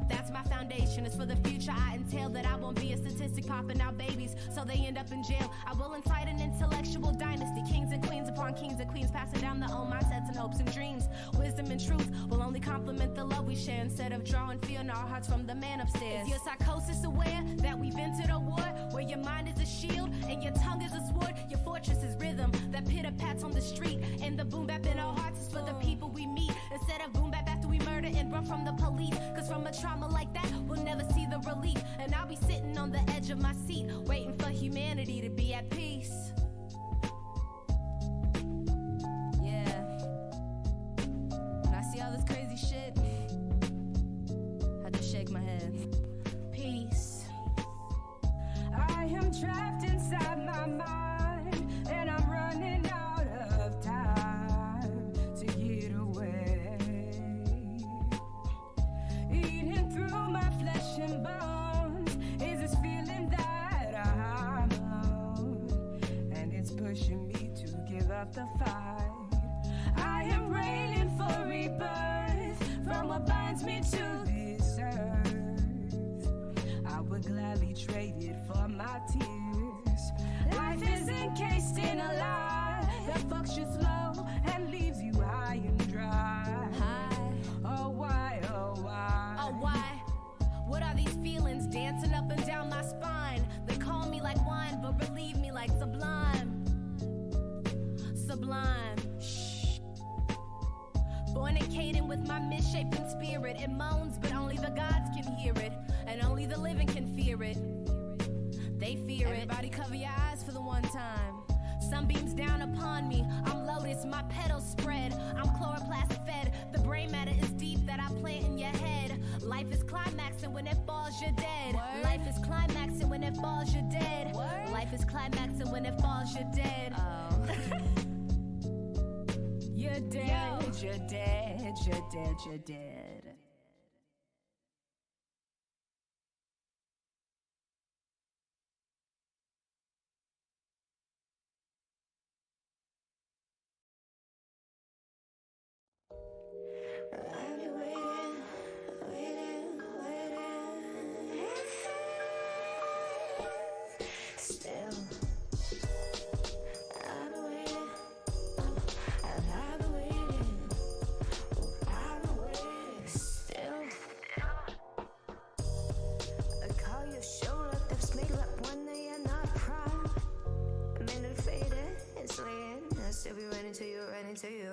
Speaker 7: That's my foundation. It's for the future I entail that I won't be a statistic popping out babies so they end up in jail. I will incite an intellectual dynasty, kings and queens upon kings and queens, passing down their own mindsets and hopes and dreams. Wisdom and truth will only complement the love we share instead of drawing fear in our hearts from the man upstairs. Is your psychosis aware that we've entered a war where your mind is a shield and your tongue is a sword? Your fortress is rhythm that pitter-pats on the street, and the boom bap in our hearts is for the people we meet instead of boom bap after we murder and run from the police. Cause from a trauma like that, we'll never see the relief. And I'll be sitting on the edge of my seat, waiting for humanity to be at peace. Yeah. When I see all this crazy shit, I just shake my head. Peace. I am trapped inside my mind, and I'm running out of time to get away. Eating through my flesh and bones is this feeling that I'm alone, and it's pushing me to give up the fight. I am railing for rebirth from what binds me to this earth. I would gladly trade it for my tears. Life is encased in a lie that fucks you slow and leaves you high and dry. Oh why, oh why? Oh why? What are these feelings dancing up and down my spine? They call me like wine, but relieve me like sublime. Sublime. Shh. Fornicating with my misshapen spirit. It moans, but only the gods can hear it, and only the living can fear it. They fear it. Everybody cover your eyes for the one time. Sunbeams down upon me. I'm lotus, my petals spread. I'm chloroplast fed. The brain matter is deep that I plant in your head. Life is climaxing when it falls, you're dead. Word. Life is climaxing when it falls, you're dead. Word. Life is climaxing when it falls, you're dead. Oh. You're dead, you're dead, you're dead, you're dead.
Speaker 2: I've been waiting, waiting, waiting. Still, I've been waiting. I've been waiting. I've been waiting. Still, I call your shoulder. That's made up one day and not proud. I'm in it faded and slaying. I'll still be running to you, running to you.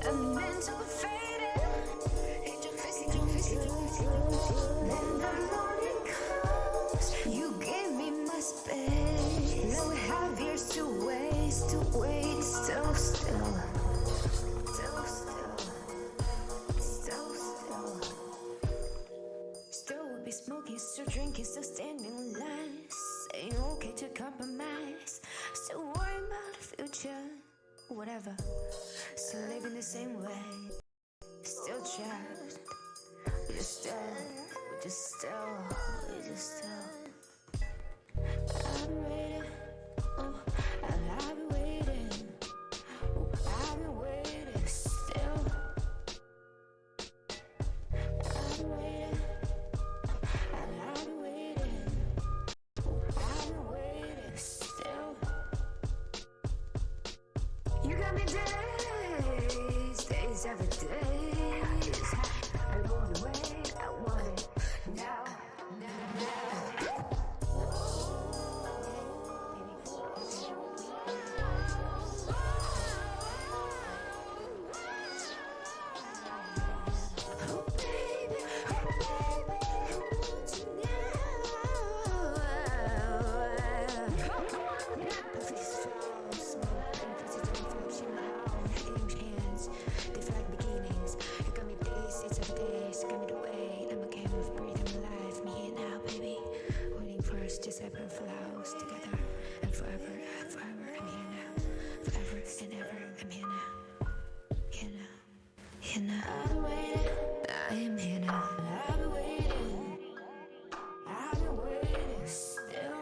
Speaker 2: I'm meant to be faded. Hit your face, hit your face, hit your face. Then the morning comes. You gave me my space. Now we have years to waste, to wait. Still, still. Still, still. Still, still. Still would be smoking, still drinking, still standing in line. Saying okay to compromise. Still worrying about the future. Whatever. Still living the same way. Still trapped. We just still. I've been waiting. Oh, I've been waiting. Oh, I've been waiting. Still. I've been waiting. I've been waiting. Oh, I've been waiting. Still.
Speaker 5: 7 days. I go the way I want it now. Just like our flowers together, and forever and forever. I'm here now, forever and ever. I'm here now, here now, here now. I am here now. I've been waiting. I've been waiting still.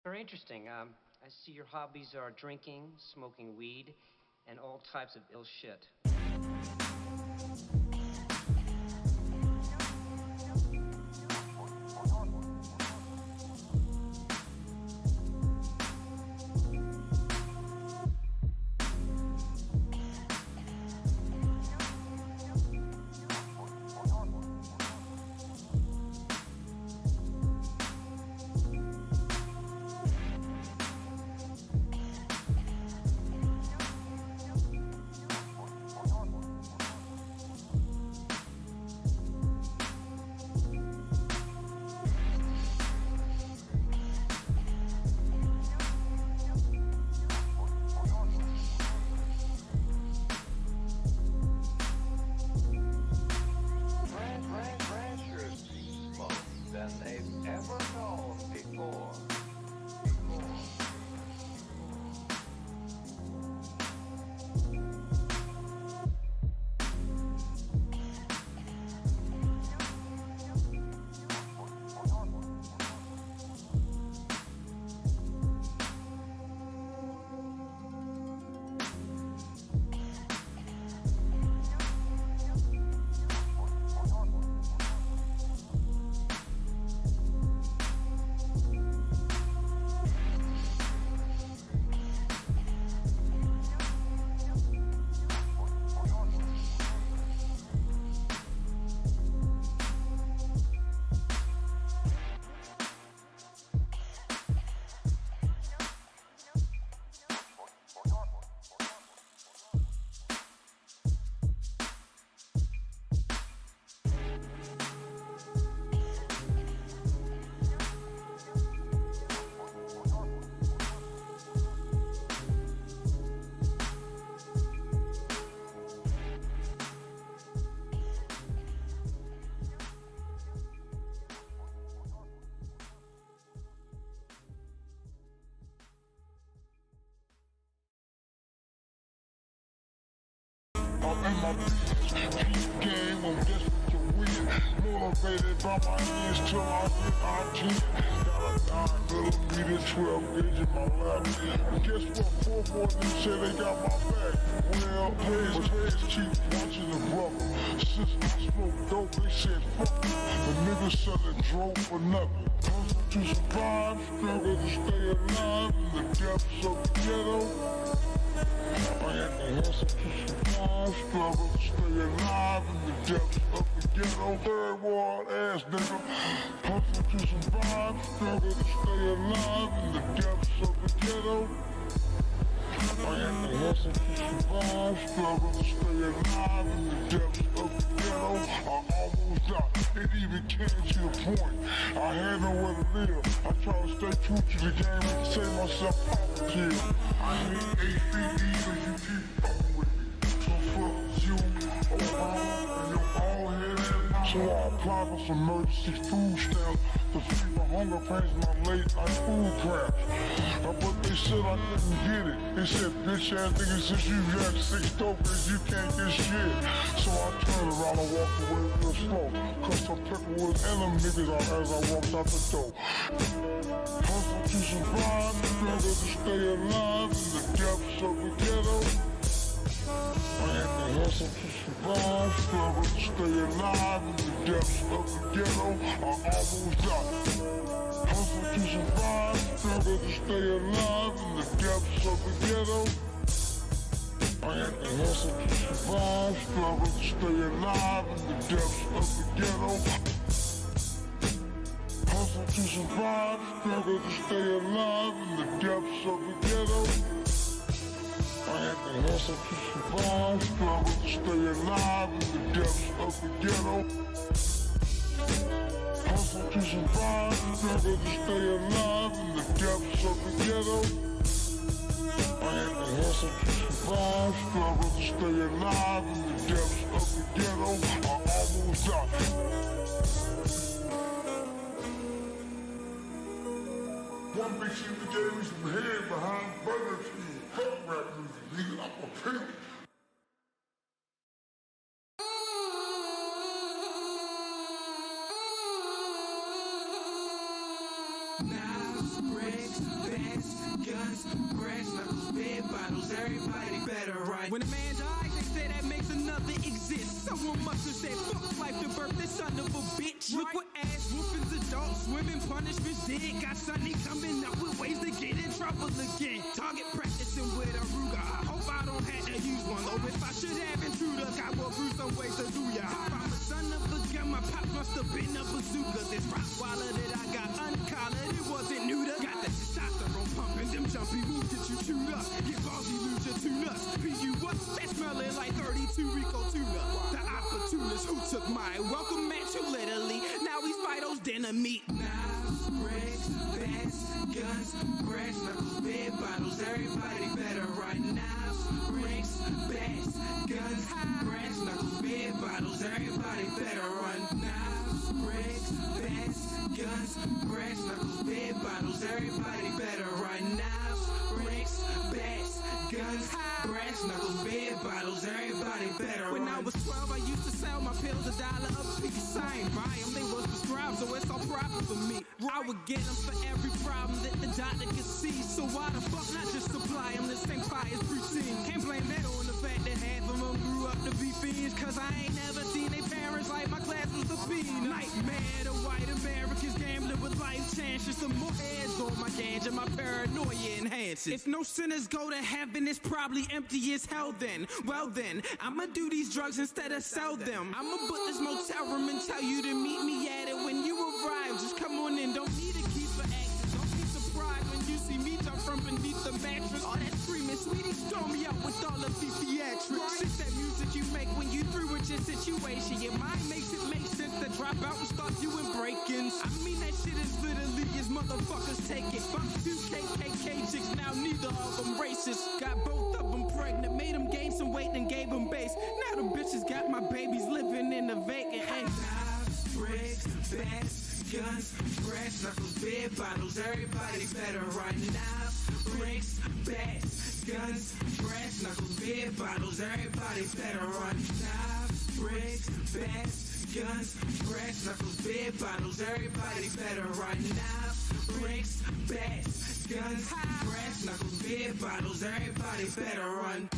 Speaker 10: Very interesting. I see your hobbies are drinking, smoking weed, and all types of ill shit.
Speaker 3: Game, I'm desperate to win. Motivated by my hands till I get out. Got a 9mm 12 gauge in my lap. Guess what? 4 more than say they got my back. Well, players cheap, watching the brother. Since I smoked dope, they said fuck me. The niggas selling drove for nothing. Hustle to survive, struggle to stay alive in the depths of the ghetto. I had to hustle to survive, struggle to stay alive in the depths of the ghetto. Third world ass nigga. Hustle to survive, struggle to stay alive in the depths of the ghetto. I had to hustle to survive, struggle to stay alive in the depths of the ghetto. I almost died, it even came to the point I had nowhere to live. I tried to stay true to the game and save myself out of here. I hate ACE cause you keep fucking with me. So fuck you, and your bald head. So I applied for some emergency food stamps to feed my hunger pains and my late night food cramps. But they said I couldn't get it. They said, bitch ass nigga, since you got 6 tokens, you can't get shit. So I turned around and walked away real slow. Cause some Pepperwood and them niggas out as I walked out the door. Hustle to survive, struggle to stay alive in the depths of the ghetto. I had to hustle to survive, struggle to stay alive in the depths of the ghetto. I almost died. Hustle to survive, struggle to stay alive in the depths of the ghetto. I had to hustle to survive, struggle to stay alive in the depths of the ghetto. Hustle to survive, struggle to stay alive in the depths of the ghetto. I had to hustle to survive, struggle to stay alive in the depths of the ghetto. Hustle to survive, struggle to stay alive in the depths of the ghetto. I had to hustle to survive, struggle to stay alive in the depths of the ghetto. I almost died. One bitch even gave me some head behind Burger King. Fuck rap music, nigga. I'm a pimp.
Speaker 21: Knives, bricks, bats, guns, brass knuckles, beer bottles, everybody better run. When a man dies, they say that makes another exist. Someone must have said, fuck life and birth, this son of a bitch. Look what ass whoopings, adults, women, punishments did. Got Sonny coming up with ways to get in trouble again. Target practicing with a Ruger. I hope I don't have to use one, though if I should have intruders, I will through some ways to do ya. I'm a son of a gun, my pop must have been a bazooka. This Rottweiler that I got uncollared, it wasn't neuter. Got the testosterone pumping, them jumpy moves get you chewed up. Get ballsy, lose your two nuts. PU what's that smelling like 32 Rico tuna? The opportunist who took my welcome mat too literally. Now he's Fido's dinner meat. Knives, bricks, bats, guns, brass knuckles, beer bottles, everybody better run. Knives, bricks, bats, guns, brass knuckles, beer bottles, everybody better run. Knives, bricks, bats, guns, brass knuckles, beer bottles, everybody better run. Knives, bricks, bats, guns, brass knuckles, beer bottles, everybody better run. When I was 12, I used to sell my pills $1 a piece. I ain't buy them, they was prescribed, so it's all profit for me. I would get them for every problem that the doctor could see. So why the fuck not just supply them the same pie as preteen? Can't blame that on the fact that half of them grew up to be fiends. Cause I ain't never seen their parents like my class was the peanut. Nightmare, the white Americans gambling with life chances. Some more heads on my ganja, my paranoia enhances. If no sinners go to heaven, it's probably empty as hell then. Well then, I'ma do these drugs instead of sell them. I'ma book this motel room and tell you to meet me at it when you arrive. Just come on in, don't need to keep an accent. Don't be surprised when you see me jump from beneath the mattress. All that screaming, sweetie, throw me out with all of the theatrics. It's that music you make when you through with your situation. Your mind makes it make sense to drop out and start doing break-ins. I mean that shit is literally as motherfuckers take it. Fuck 2 KKK chicks, now neither of them racist. Got both of them pregnant, made them gain some weight and gave them base. Now the bitches got my babies living in the vacant. Hey, knives, bricks, bats, guns, brass knuckles, beer bottles, everybody better run. Knives, bricks, bats, guns, brass knuckles, beer bottles, everybody better run. Knives, bricks, bats, guns, brass knuckles, beer bottles, everybody better run. Knives, bricks, bats, guns, brass knuckles, beer bottles, everybody better run.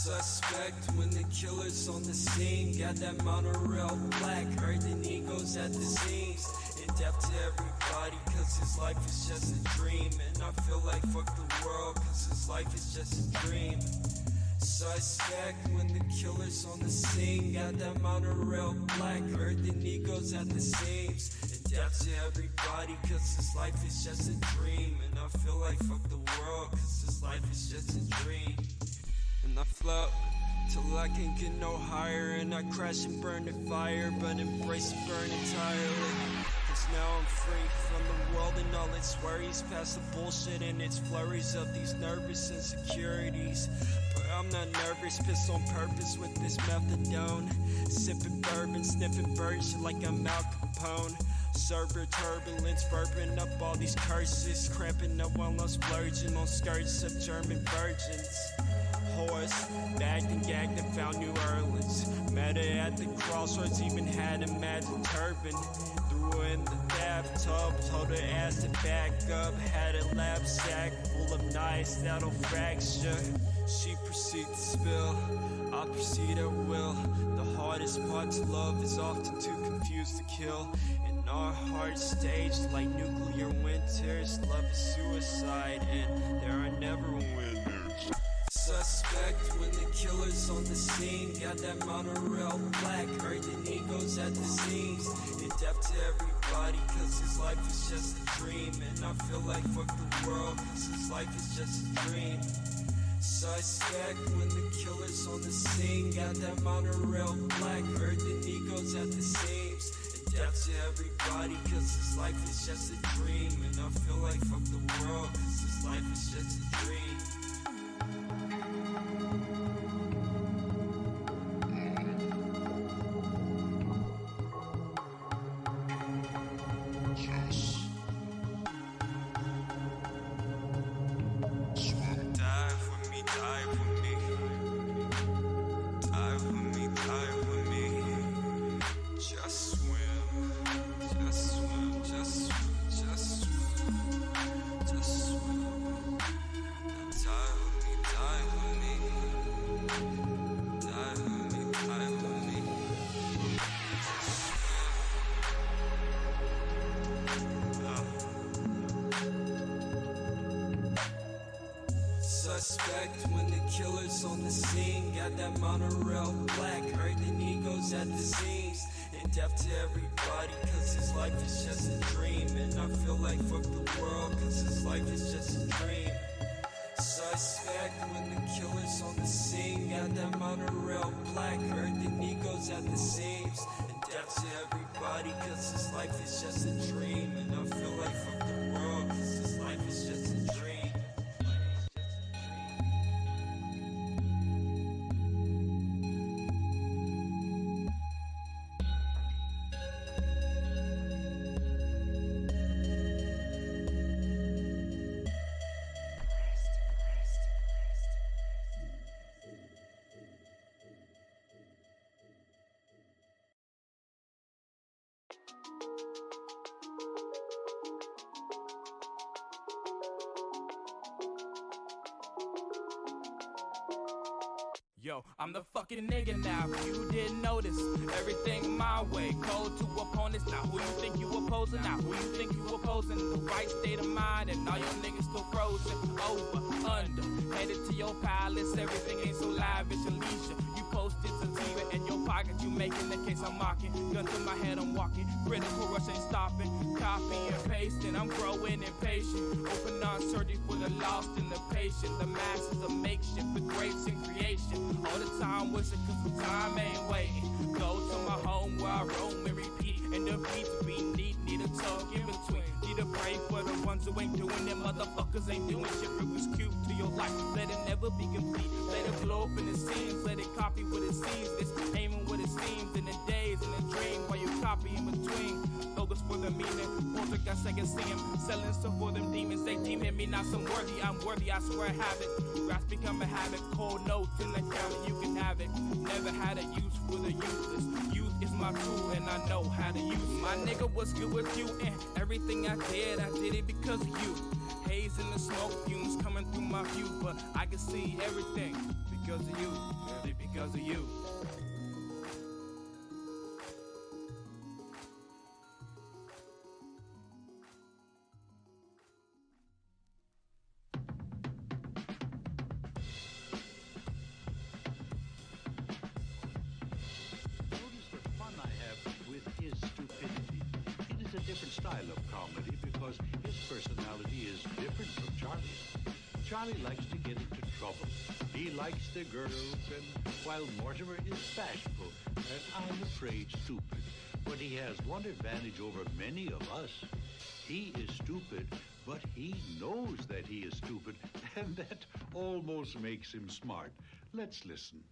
Speaker 8: Suspect when the killer's on the scene. Got that monorail black, hurting egos at the seams. In depth to everybody, cause his life is just a dream. And I feel like fuck the world, cause his life is just a dream. Suspect when the killer's on the scene. Got that monorail black, hurting egos at the seams. In depth to everybody, cause his life is just a dream. And I feel like fuck the world, cause his life is just a dream. And I float till I can't get no higher. And I crash and burn the fire, but embrace and burn entirely. Cause now I'm free from the world and all its worries. Past the bullshit and its flurries of these nervous insecurities. But I'm not nervous, pissed on purpose with this methadone. Sipping bourbon, sniffing birds like I'm Al Capone. Server turbulence, burping up all these curses. Cramping up while I'm splurging on skirts of German virgins. Horse, bagged and gagged and found New Orleans. Met her at the crossroads, even had a magic turban. Threw her in the bathtub, told her ass to back up. Had a lap sack full of knives that'll fracture. She proceeded to spill, I proceed at will. The hardest part to love is often too confused to kill. In our hearts staged like nuclear winters. Love is suicide and there are never winners. Suspect when the killer's on the scene. Got that monorail black, hurting egos at the seams. In depth to everybody, cause his life is just a dream. And I feel like fuck the world, cause his life is just a dream. Suspect when the killer's on the scene. Got that monorail black, hurting egos at the seams. In depth to everybody, cause his life is just a dream. And I feel like fuck the world, cause his life is just a dream. suspect when the killer's on the scene. Got that monorail black, hurting egos at the seams. And deaf to everybody, cause his life is just a dream. And I feel like fuck the world, cause his life is just a dream. Suspect when the killer's on the scene. Got that monorail black, hurting egos at the seams. And deaf to everybody, cause his life is just a dream. And I feel like fuck the world, cause his life is just a dream.
Speaker 21: Yo, I'm the fucking nigga now, if you didn't notice. Everything my way, cold to opponents. Now who you think you opposing? Now who you think you opposing? The right state of mind and all your niggas still frozen. Over, under, headed to your palace. Everything ain't so lavish and leisure. You posted to TV in your pocket, you making the case I'm mocking. Gun to my head, I'm walking. Critical rush ain't stopping. Copy and pasting, I'm growing impatient. Open on surgery for the lost and the patient. The masses of makeshift with grace and creation. All the time wishing cause the time ain't waiting. Go to my home where I roam and repeat. And the beats be need a talk in between. Need to pray for the ones who ain't doing it. Motherfuckers ain't doing shit. Rubik's Cube to your life. Let it never be complete. Let it blow up in the scenes. Let it copy what it seems. It's aiming what it seems in the days and the dream. While you copy in between. Focus for the meaning. Poltergeist second seeing. Selling stuff for them demons. They deeming me not some worthy. I'm worthy. I swear I have it. Raps become a habit. Cold notes in the counter. You can have it. Never had a use for the useless. Youth is my tool and I know how to use it. My nigga, what's good with you? And everything I did it because of you. Haze in the smoke fumes coming through my view. But I can see everything because of you. Really because of you.
Speaker 11: Different style of comedy because his personality is different from Charlie's. Charlie likes to get into trouble. He likes the girls, and while Mortimer is bashful and I'm afraid stupid. But he has one advantage over many of us. He is stupid, but he knows that he is stupid, and that almost makes him smart. Let's listen.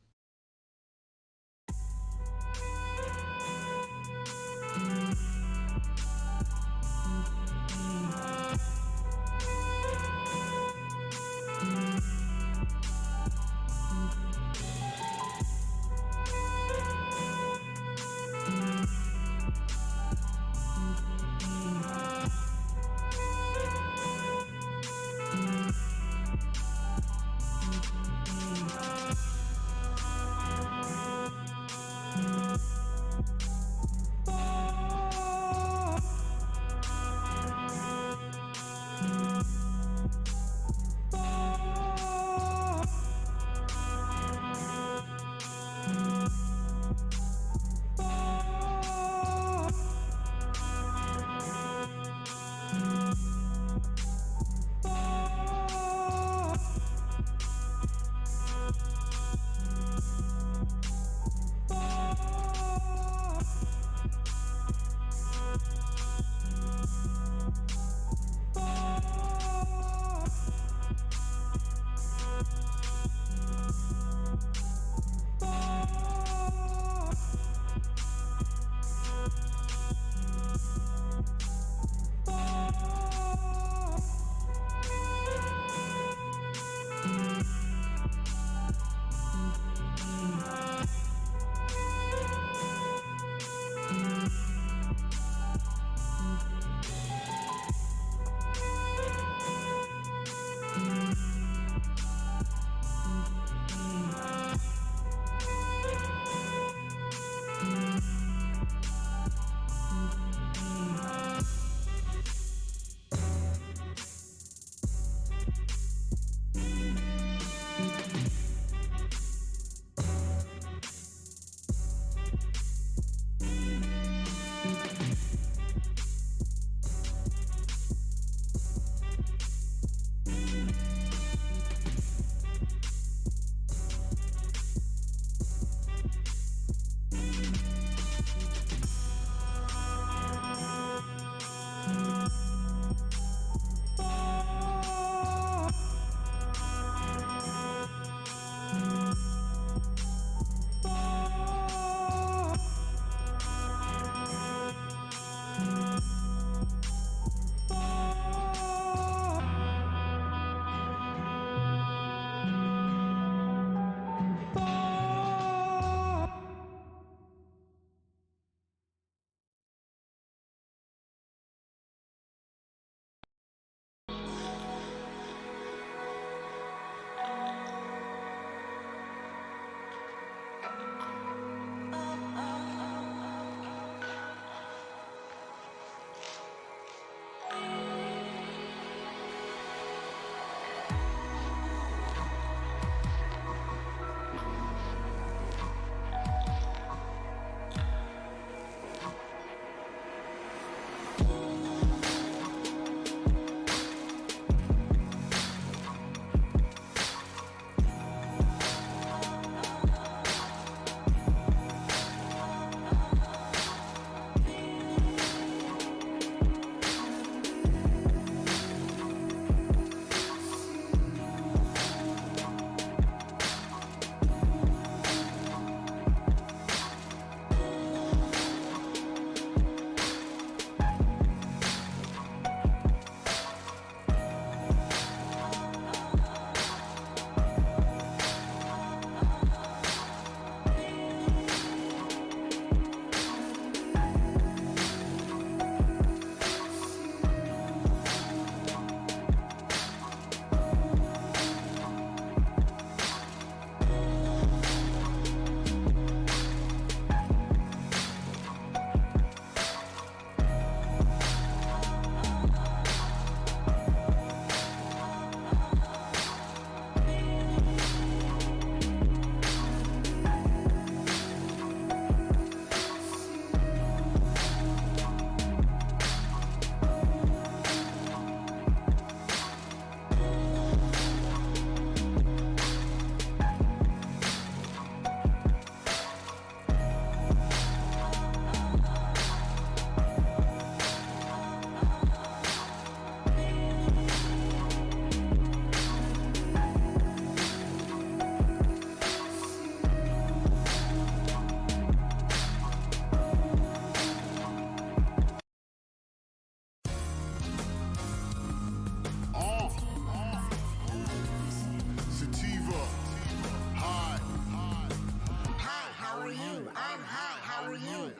Speaker 12: I'm high, how are you?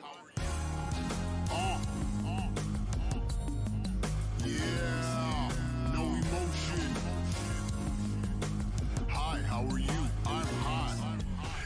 Speaker 3: Yeah, no emotion. Hi, how are you? I'm hot.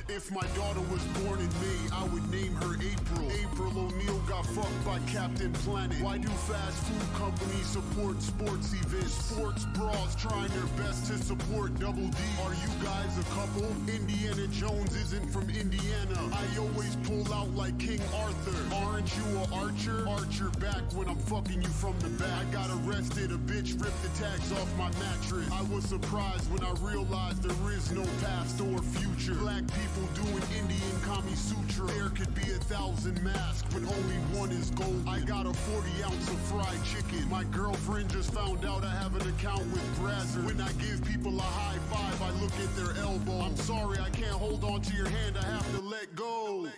Speaker 3: If my daughter was born in May, I would name her April. April O'Neil got fucked by Captain Planet. Why do fast food companies support sports events? Sports bras trying their best to support Double D. Are you guys a couple? Indiana Jones isn't from Indiana. I always pull out like King Arthur. Aren't you an archer? Archer back when I'm fucking you from the back. I got arrested, a bitch ripped the tags off my mattress. I was surprised when I realized there is no past or future. Black people doing Indian Kami Sutra. There could be 1,000 masks, but only one is gold. I got a 40-ounce of fried chicken. My girlfriend just found out I have an account with Brazzer. When I give people a high five, I look at their elbow. I'm sorry, I can't hold on to your hand. I have to let go.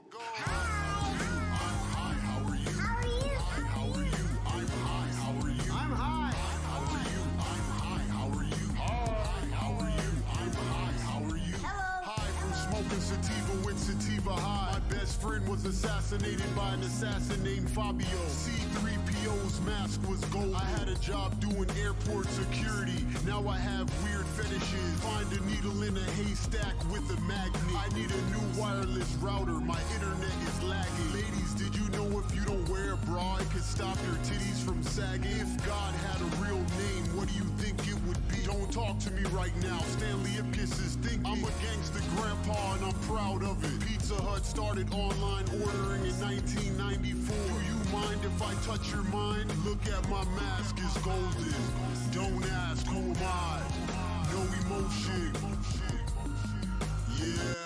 Speaker 3: Sativa with sativa high. My best friend was assassinated by an assassin named Fabio. C-3PO's mask was gold. I had a job doing airport security. Now I have weird fetishes. Find a needle in a haystack with a magnet. I need a new wireless router. My internet is lagging. Ladies, did you know if you don't wear a bra, it could stop your titties from sagging? If God had a real name, what do you think it would be? Don't talk to me right now. Stanley Ipkiss is thinking. I'm a gangster grandpa and I'm proud of it. Pizza Hut started online ordering in 1994. Do you mind if I touch your mind? Look at my mask, it's golden. Don't ask, who am I? No emotion. Yeah.